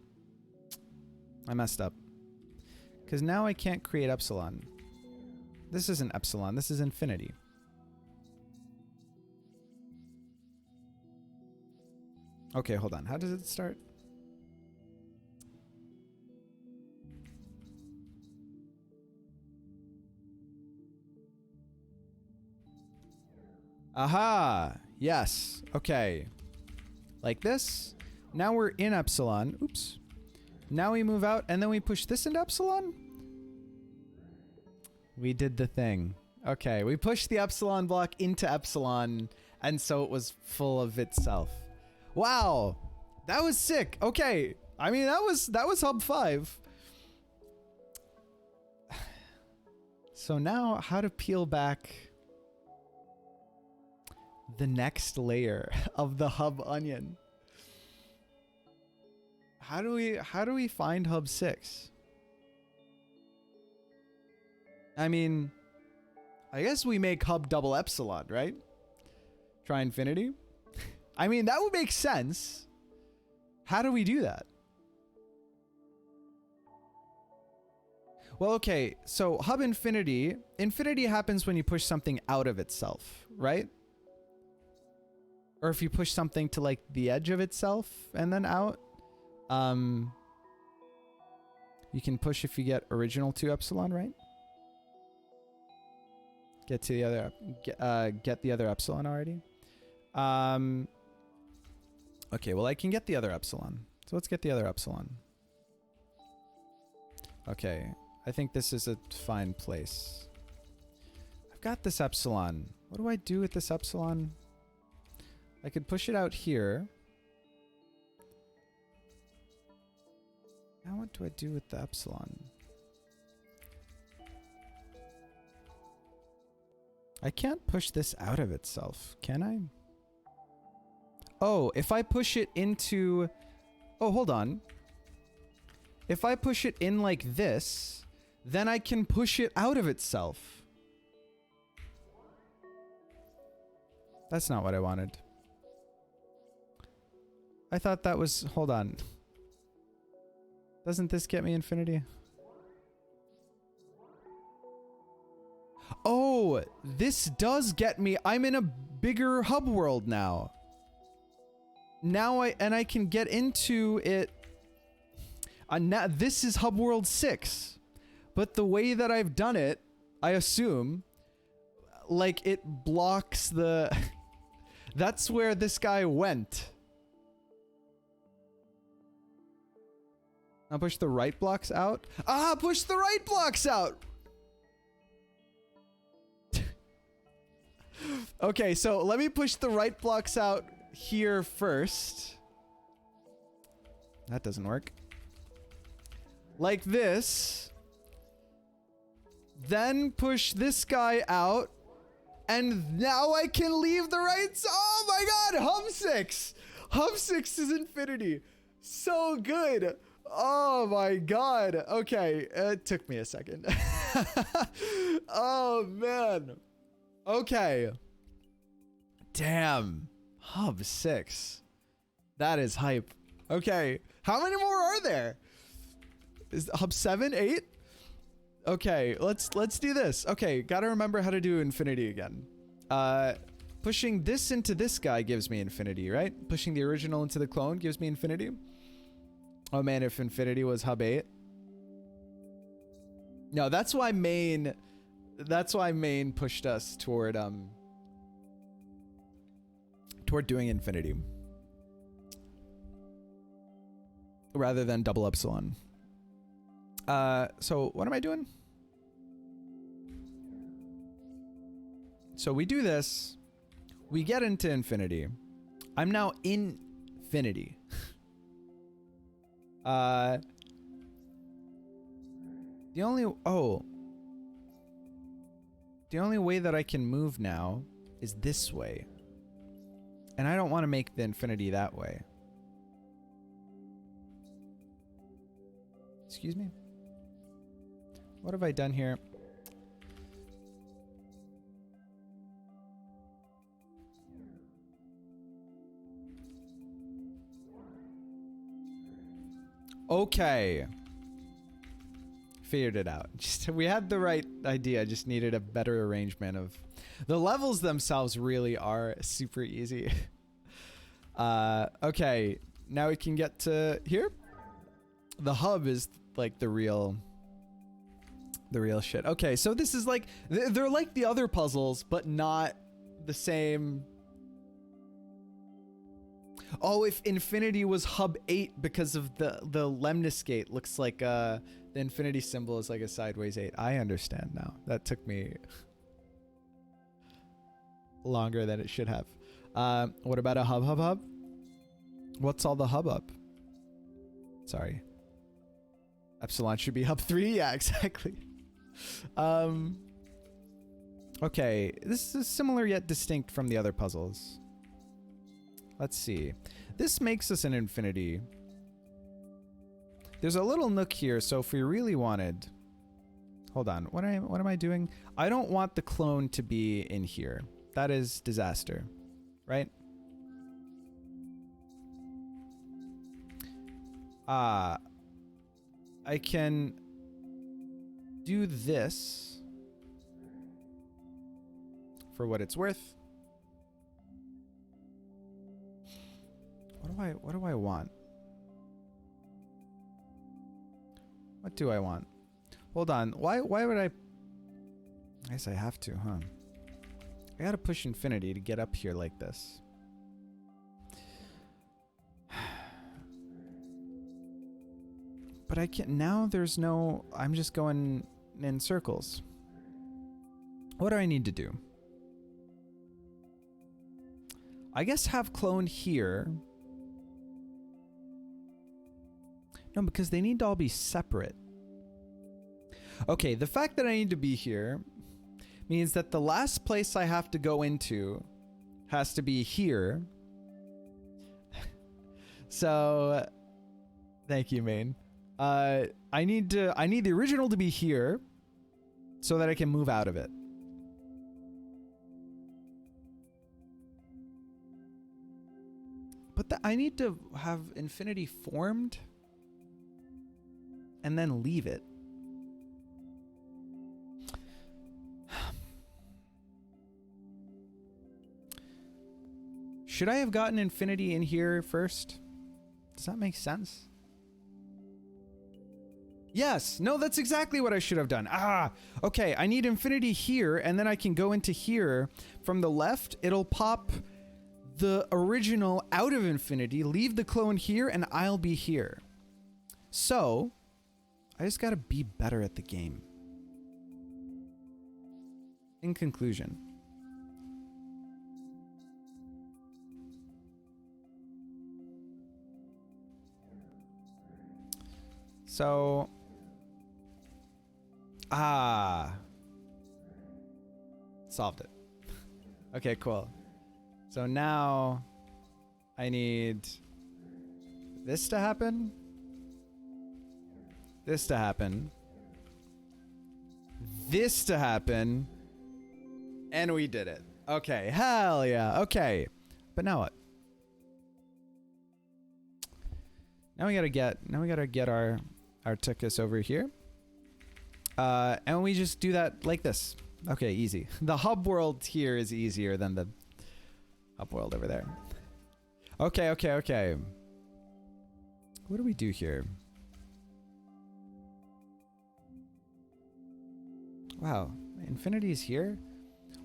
I messed up. Because now I can't create epsilon. This isn't epsilon, this is infinity. Okay, hold on. How does it start? Aha! Yes. Okay. Like this. Now we're in epsilon. Oops. Now we move out and then we push this into epsilon? We did the thing. Okay, we pushed the epsilon block into epsilon and so it was full of itself. Wow! That was sick. Okay. I mean, that was hub 5. So now how to peel back the next layer of the hub onion. How do we find hub 6? I mean, I guess we make hub double epsilon, right? Try infinity. I mean, that would make sense. How do we do that? Well, okay, so hub infinity. Infinity happens when you push something out of itself, right? Or if you push something to like the edge of itself and then out. You can push if you get original 2 epsilon, right? Get to the other, get the other epsilon already. Okay, well I can get the other epsilon. So let's get the other epsilon. Okay, I think this is a fine place. I've got this epsilon. What do I do with this epsilon? I could push it out here. Now what do I do with the epsilon? I can't push this out of itself, can I? Oh, if I push it into... Oh, hold on. If I push it in like this, then I can push it out of itself. That's not what I wanted. I thought that was... Hold on. Doesn't this get me infinity? Oh, this does get me... I'm in a bigger hub world now. Now I can get into it. Now this is hub world 6. But the way that I've done it, I assume, like it blocks the... That's where this guy went. Now push the right blocks out. Ah, push the right blocks out! Okay, so let me push the right blocks out here first. That doesn't work. Like this. Then push this guy out. And now I can leave the right... Oh my god! Hub 6! Hub 6 is infinity. So good. Oh my god. Okay, it took me a second. Oh man. Okay. Damn. Hub 6. That is hype. Okay. How many more are there? Is hub 7, 8? Okay, let's do this. Okay, gotta remember how to do infinity again. Pushing this into this guy gives me infinity, right? Pushing the original into the clone gives me infinity. Oh man, if infinity was hub 8. No, that's why main pushed us toward doing infinity rather than double epsilon. So what am I doing? So we do this, we get into infinity. I'm now in infinity. The only way that I can move now is this way. And I don't want to make the infinity that way. Excuse me? What have I done here? Okay. Figured it out. We had the right idea, just needed a better arrangement of... The levels themselves really are super easy. Okay, now we can get to here. The hub is like the real shit. Okay, so this is like... They're like the other puzzles, but not the same... Oh, if infinity was hub 8 because of the lemniscate, looks like the infinity symbol is like a sideways 8. I understand now. That took me longer than it should have. What about a hub? What's all the hub up? Sorry. Epsilon should be hub 3. Yeah, exactly. Okay, this is similar yet distinct from the other puzzles. Let's see. This makes us an infinity. There's a little nook here, so if we really wanted... Hold on, what am I doing? I don't want the clone to be in here. That is disaster, right? I can do this for what it's worth. What do I want? What do I want? Hold on. Why would I guess I have to, huh? I gotta push infinity to get up here like this. But I can't now. There's no, I'm just going in circles. What do I need to do? I guess have clone here. No, because they need to all be separate. Okay, the fact that I need to be here means that the last place I have to go into has to be here. So, thank you, main. I need the original to be here so that I can move out of it. But I need to have infinity formed and then leave it. Should I have gotten infinity in here first? Does that make sense? Yes. No, that's exactly what I should have done. Okay. I need infinity here, and then I can go into here. From the left, it'll pop the original out of infinity, leave the clone here, and I'll be here. So, I just gotta be better at the game. In conclusion. So, solved it. Okay, cool. So now I need this to happen, this to happen, this to happen, and we did it. Okay, hell yeah. Okay, but now what? Now we gotta get our Tuchus over here. And we just do that like this. Okay, easy. The hub world here is easier than the hub world over there. Okay. What do we do here? Wow, infinity is here?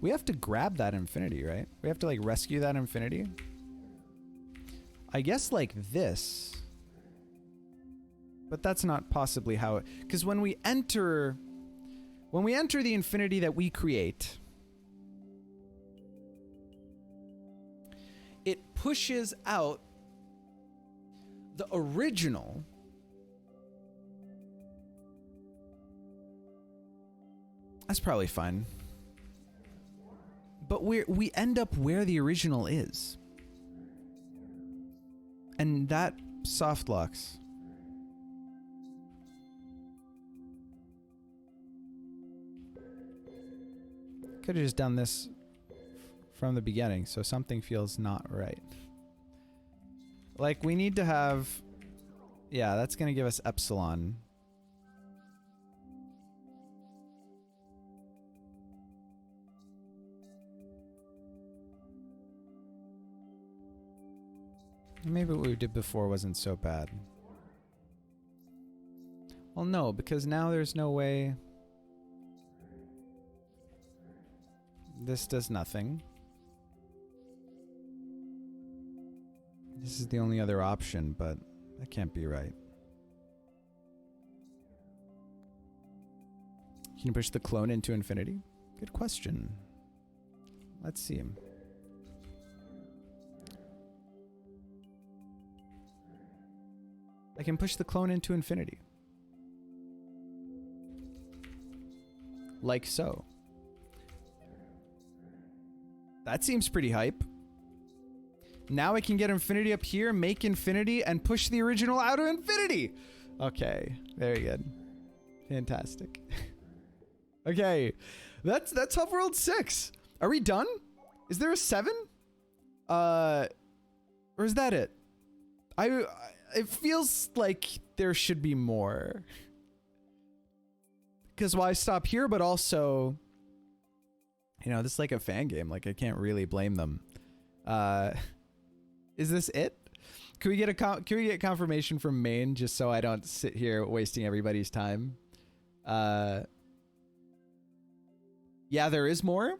We have to grab that infinity, right? We have to like rescue that infinity. I guess like this. But that's not possibly how it, because when we enter the infinity that we create, it pushes out the original That's probably fine. But we end up where the original is. And that soft locks. Could have just done this from the beginning, so something feels not right. Like, we need to have... Yeah, that's going to give us epsilon. Maybe what we did before wasn't so bad. Well, no, because now there's no way... This does nothing. This is the only other option, but that can't be right. Can you push the clone into infinity? Good question. Let's see him. I can push the clone into infinity. Like so. That seems pretty hype. Now I can get infinity up here, make infinity, and push the original out of infinity. Okay, very good. Fantastic. Okay, that's Hub World 6. Are we done? Is there a 7? Or is that it? It feels like there should be more. Because why stop here, but also, you know, this is like a fan game. Like, I can't really blame them. Is this it? Can we get confirmation from main just so I don't sit here wasting everybody's time? Yeah, there is more.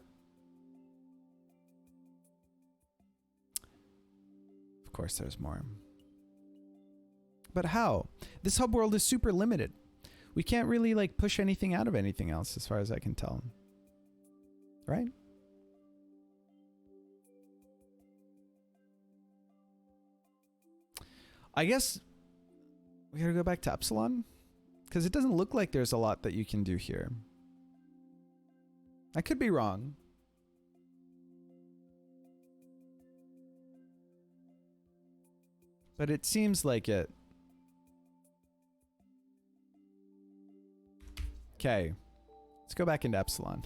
Of course there's more. But how? This hub world is super limited. We can't really like push anything out of anything else as far as I can tell. Right? I guess we gotta go back to Epsilon, because it doesn't look like there's a lot that you can do here. I could be wrong. But it seems like it. Okay. Let's go back into Epsilon.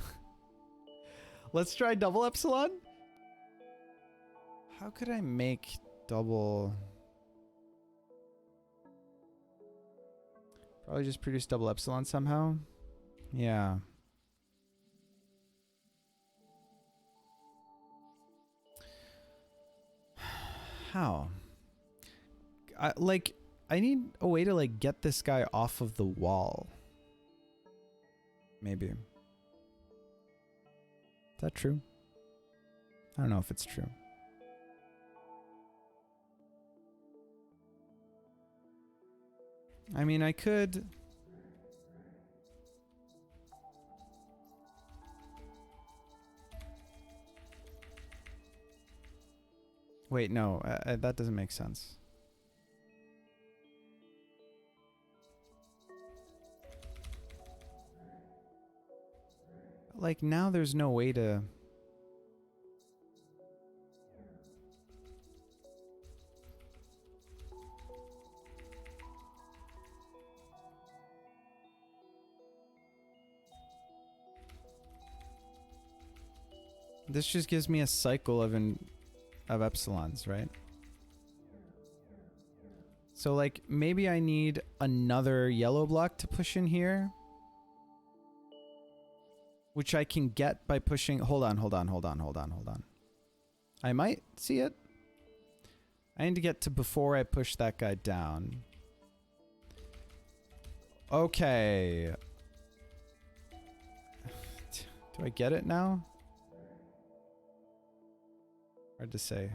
Let's try double Epsilon. How could I make double... Probably just produce double Epsilon somehow. Yeah. How? I need a way to like get this guy off of the wall. Maybe. Is that true? I don't know if it's true. I mean, I could... Wait, no, that doesn't make sense. Like, now there's no way to... This just gives me a cycle of epsilons, right? So like maybe I need another yellow block to push in here, which I can get by pushing. Hold on. I might see it. I need to get to before I push that guy down. Okay. Do I get it now? Hard to say.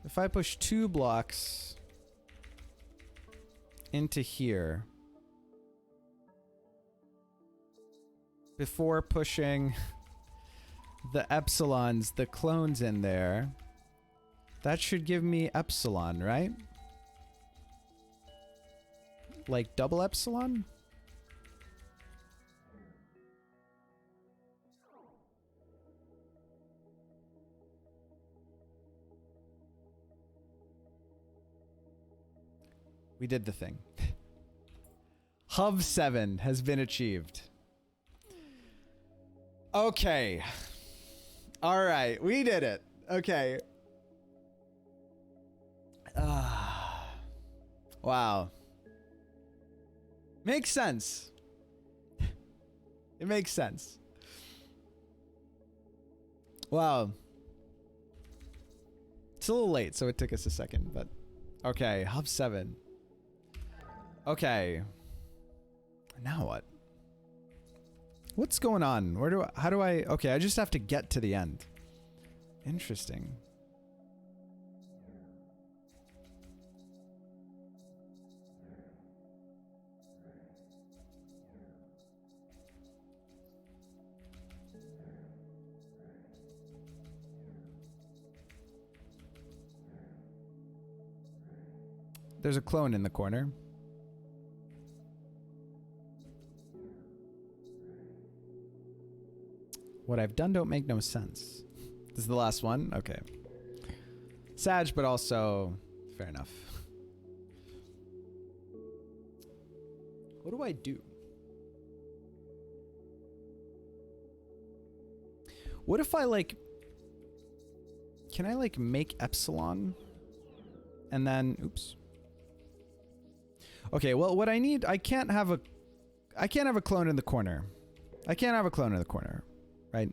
If I push 2 blocks into here before pushing the epsilons, the clones in there, that should give me epsilon, right? Like double epsilon? We did the thing. Hub 7 has been achieved. Okay. All right, we did it. Okay. Wow. Makes sense. It makes sense. Wow. It's a little late, so it took us a second, but okay, Hub 7. Okay. Now what? What's going on? How do I... Okay, I just have to get to the end. Interesting. There's a clone in the corner. What I've done don't make no sense. This is the last one? Okay. Sag, but also fair enough. What do I do? What if I like... Can I like make epsilon? And then... Oops. Okay, well what I need... I can't have a clone in the corner. I can't have a clone in the corner. Right?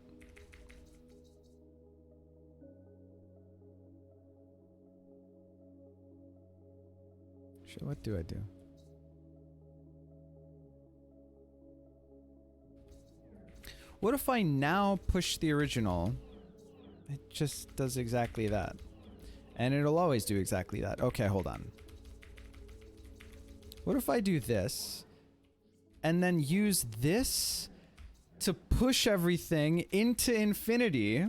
Shit, what do I do? What if I now push the original? It just does exactly that. And it'll always do exactly that. Okay, hold on. What if I do this and then use this to push everything into infinity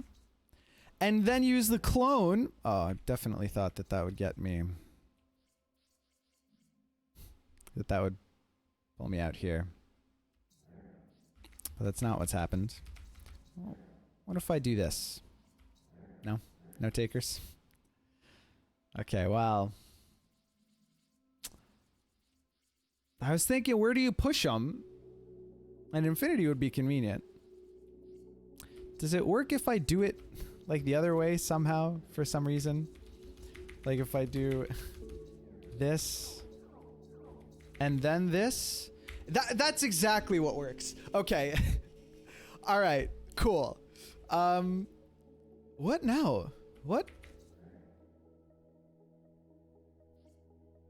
and then use the clone? Oh, I definitely thought that that would get me. That would pull me out here. But that's not what's happened. Well, what if I do this? No? No takers? Okay, well. I was thinking, where do you push them? And infinity would be convenient. Does it work if I do it like the other way somehow, for some reason? Like if I do this and then this? That's exactly what works. Okay. All right. Cool. What now? What?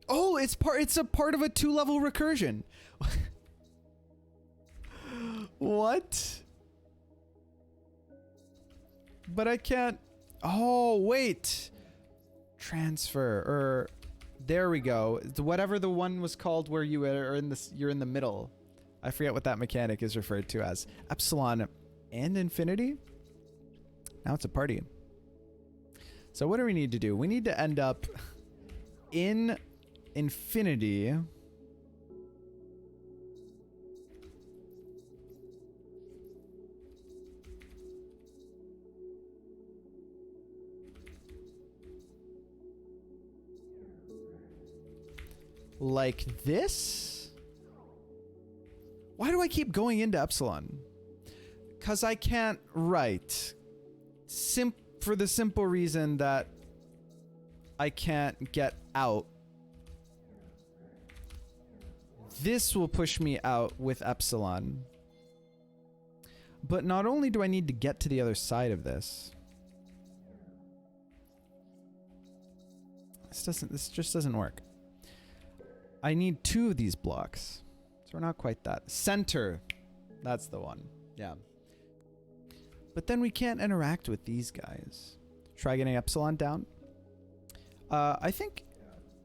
Oh, it's a part of a 2-level recursion. What? But I can't. Oh, wait. Transfer or there we go. Whatever the one was called where you are in this, you're in the middle. I forget what that mechanic is referred to as. Epsilon and infinity? Now it's a party. So what do we need to do? We need to end up in infinity. Like this? Why do I keep going into epsilon? Because I can't write. For the simple reason that I can't get out. This will push me out with epsilon. But not only do I need to get to the other side of this. This just doesn't work. I need 2 of these blocks. So we're not quite that. Center. That's the one. Yeah. But then we can't interact with these guys. Try getting epsilon down. I think,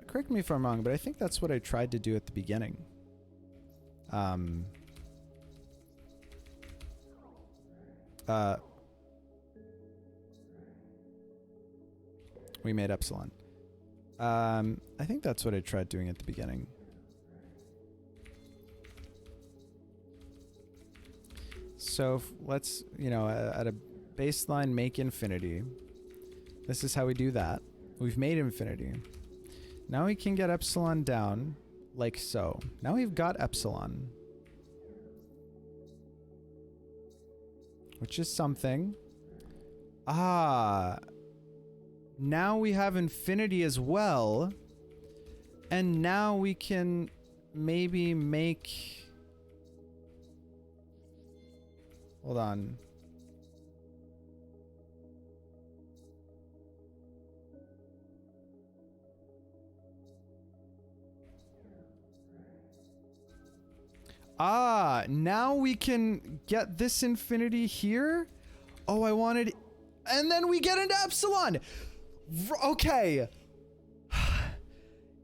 correct me if I'm wrong, but I think that's what I tried to do at the beginning. We made epsilon. I think that's what I tried doing at the beginning. So let's, you know, at a baseline make infinity. This is how we do that. We've made infinity. Now we can get epsilon down like so. Now we've got epsilon. Which is something. Ah. Now we have infinity as well. And now we can maybe make... Hold on. Ah, now we can get this infinity here. Oh, I wanted... And then we get into epsilon. Okay.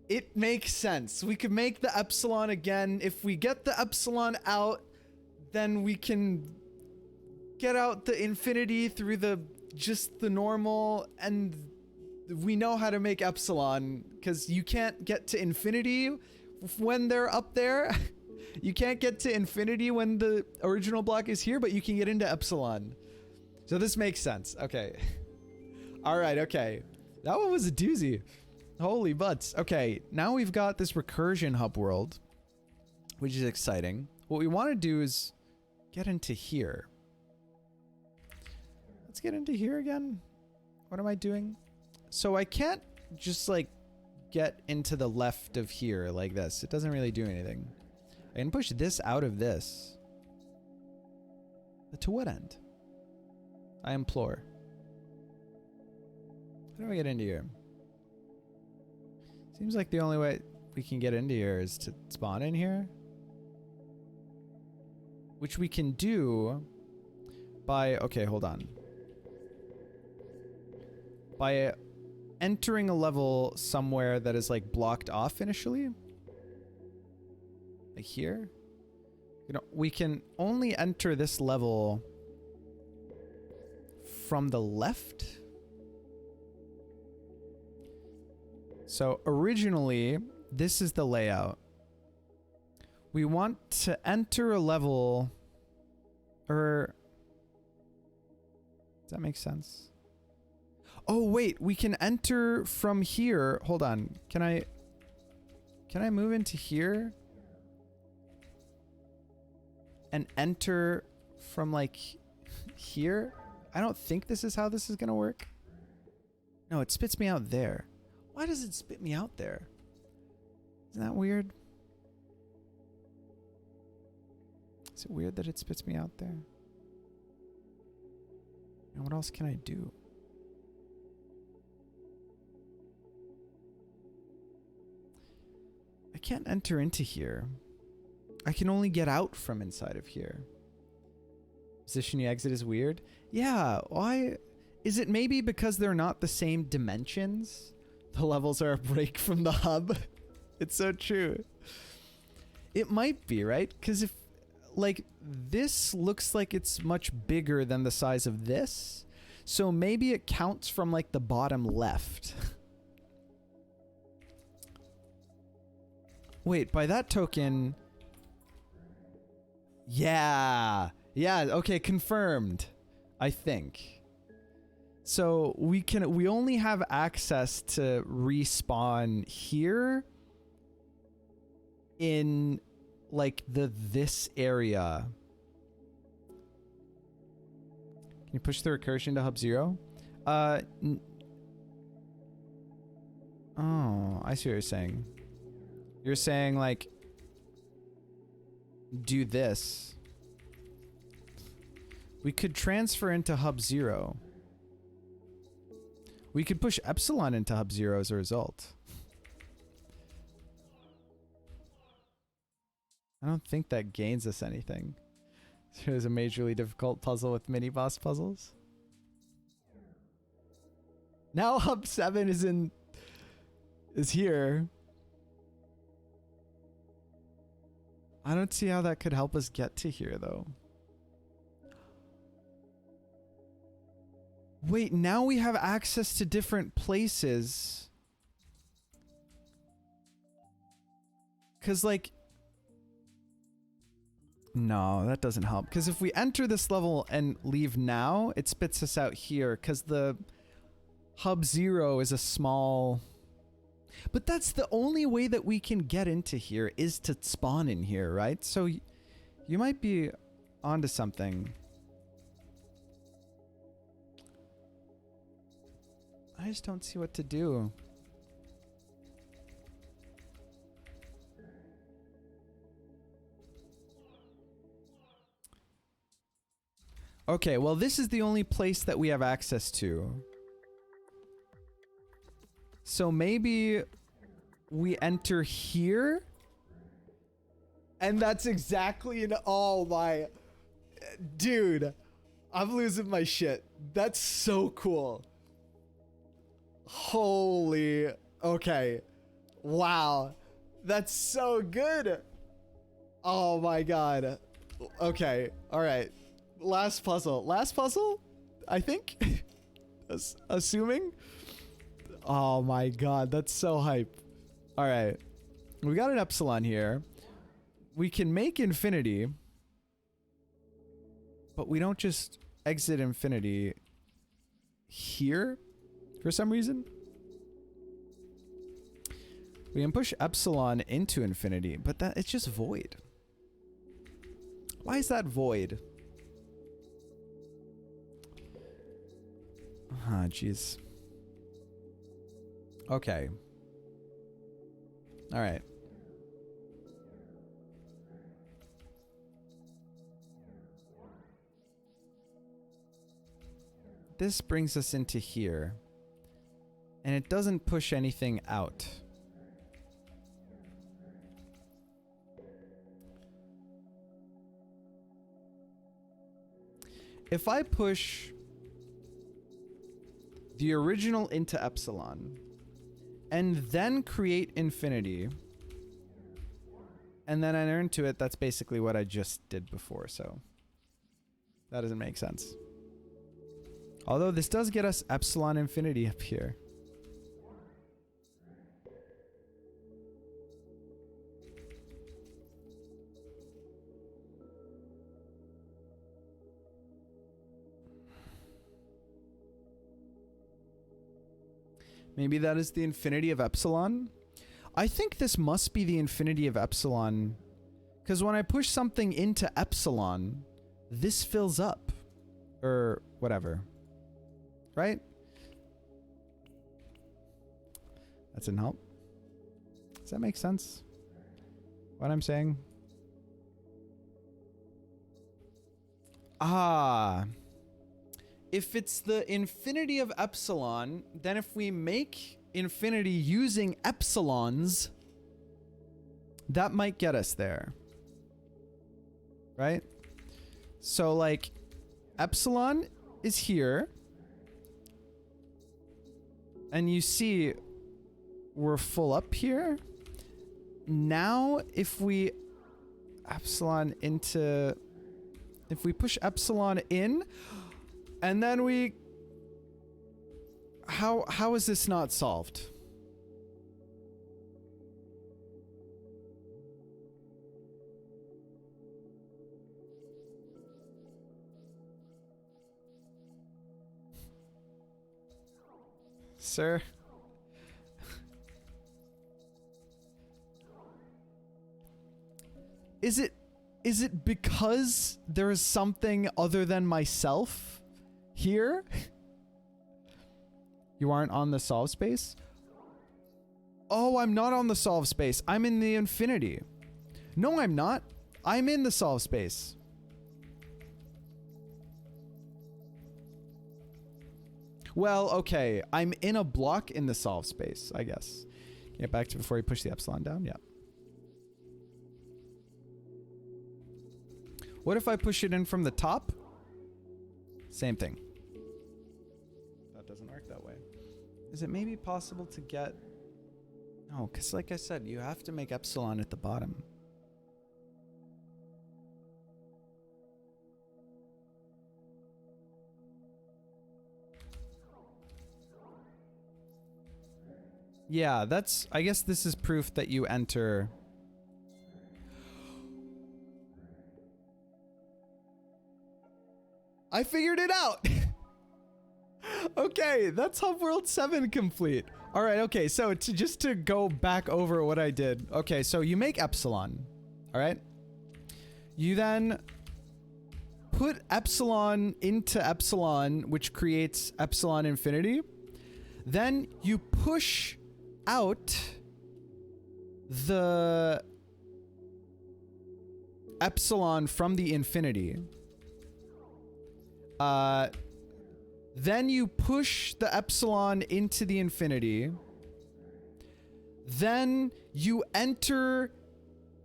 It makes sense. We could make the epsilon again. If we get the epsilon out, then we can get out the infinity through the just the normal, and we know how to make epsilon, because you can't get to infinity when they're up there. You can't get to infinity when the original block is here, but you can get into epsilon. So this makes sense. Okay. All right, okay. That one was a doozy. Holy butts. Okay, now we've got this recursion hub world, which is exciting. What we want to do is get into here. Let's get into here again. What am I doing? So I can't just like get into the left of here like this. It doesn't really do anything. I can push this out of this. But to what end? I implore. How do I get into here? Seems like the only way we can get into here is to spawn in here. Which we can do by... Okay, hold on. By entering a level somewhere that is like blocked off initially. Like here. You know, we can only enter this level from the left. So originally, this is the layout. We want to enter a level, or does that make sense? Oh wait, we can enter from here. Hold on. Can I move into here and enter from like here? I don't think this is how this is gonna work. No, it spits me out there. Why does it spit me out there? Isn't that weird? Is it weird that it spits me out there? And what else can I do? I can't enter into here. I can only get out from inside of here. Position you exit is weird. Yeah, why? Is it maybe because they're not the same dimensions? The levels are a break from the hub. It's so true. It might be, right? Because if, like, this looks like it's much bigger than the size of this. So maybe it counts from, like, the bottom left. Wait, by that token... Yeah. Yeah, okay, confirmed. I think. So we only have access to respawn here in like this area. Can you push the recursion to hub 0? Oh, I see what you're saying. You're saying like do this. We could transfer into hub 0. We could push epsilon into hub 0 as a result. I don't think that gains us anything. It was a majorly difficult puzzle with mini boss puzzles. Now hub 7 is here. I don't see how that could help us get to here though. Wait, now we have access to different places. Cause like... No, that doesn't help. Because if we enter this level and leave now, it spits us out here. Because the hub 0 is a small... But that's the only way that we can get into here is to spawn in here, right? So you might be onto something. I just don't see what to do. Okay, well, this is the only place that we have access to. So maybe we enter here? And that's exactly an... Oh my... Dude, I'm losing my shit. That's so cool. Holy... Okay. Wow. That's so good. Oh my god. Okay. Alright. Last puzzle. Last puzzle? I think? Assuming? Oh my god, that's so hype. All right. We got an epsilon here. We can make infinity, but we don't just exit infinity here for some reason. We can push epsilon into infinity, but that it's just void. Why is that void? Ah, jeez. Okay. All right. This brings us into here. And it doesn't push anything out. If I push the original into epsilon and then create infinity and then enter into it, that's basically what I just did before, so that doesn't make sense. Although this does get us epsilon infinity up here. Maybe that is the infinity of epsilon? I think this must be the infinity of epsilon, because when I push something into epsilon, this fills up. Or whatever. Right? That didn't help. Does that make sense? What I'm saying? Ah. If it's the infinity of epsilon, then if we make infinity using epsilons, that might get us there. Right? So like, epsilon is here. And you see, we're full up here. Now, if we epsilon into, if we push epsilon in, and then we, how is this not solved? Sir? Is it because there is something other than myself here? You aren't on the solve space? Oh, I'm not on the solve space. I'm in the infinity. No, I'm not. I'm in the solve space. Well, okay. I'm in a block in the solve space, I guess. Get back to before you push the epsilon down. Yeah. What if I push it in from the top? Same thing. That doesn't work that way. Is it maybe possible to get... No, because like I said, you have to make epsilon at the bottom. Yeah, that's... I guess this is proof that you enter... I figured it out! Okay, that's Hub World 7 complete. Alright, okay, so just to go back over what I did. Okay, so you make epsilon. Alright? You then put epsilon into epsilon, which creates epsilon infinity. Then you push out the epsilon from the infinity. Then you push the epsilon into the infinity. Then you enter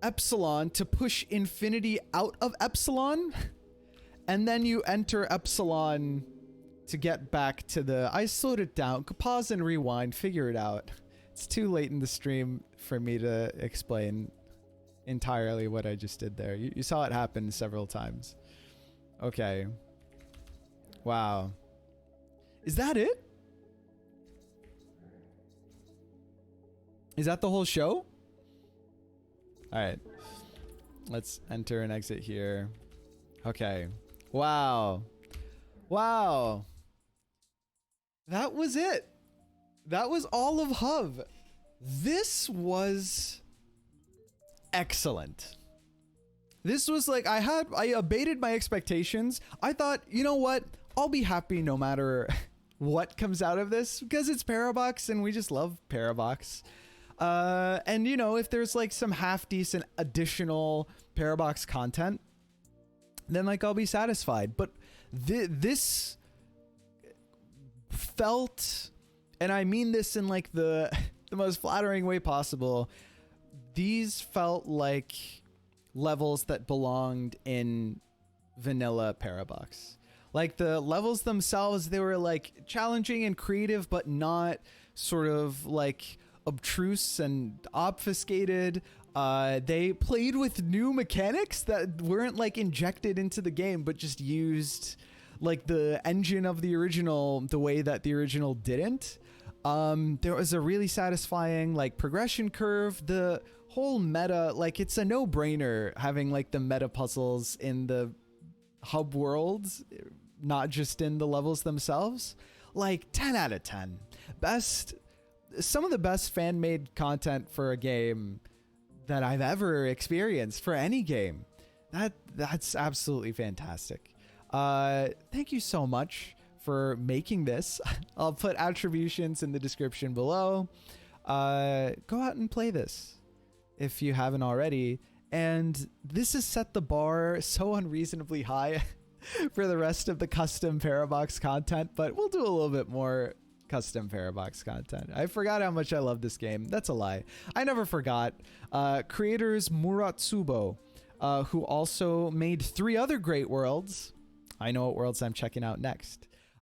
epsilon to push infinity out of epsilon. And then you enter epsilon to get back to the... I slowed it down. Pause and rewind. Figure it out. It's too late in the stream for me to explain entirely what I just did there. You saw it happen several times. Okay. Wow. Is that it? Is that the whole show? All right. Let's enter and exit here. Okay. Wow. Wow. That was it. That was all of Hub. This was excellent. This was like, I abated my expectations. I thought, you know what? I'll be happy no matter what comes out of this because it's Parabox and we just love Parabox. And you know, if there's like some half decent additional Parabox content, then like I'll be satisfied. But this felt, and I mean this in like the most flattering way possible, these felt like levels that belonged in vanilla Parabox. Like the levels themselves, they were like challenging and creative, but not sort of like obtruse and obfuscated. They played with new mechanics that weren't like injected into the game, but just used like the engine of the original the way that the original didn't. There was a really satisfying like progression curve. The whole meta, like it's a no-brainer having like the meta puzzles in the hub worlds, not just in the levels themselves. Like 10 out of 10. Some of the best fan-made content for a game that I've ever experienced for any game. That's absolutely fantastic. Thank you so much for making this. I'll put attributions in the description below. Go out and play this if you haven't already. And this has set the bar so unreasonably high for the rest of the custom Parabox content, but we'll do a little bit more custom Parabox content. I forgot how much I love this game. That's a lie. I never forgot. Creators Muratsubo, who also made 3 other great worlds. I know what worlds I'm checking out next.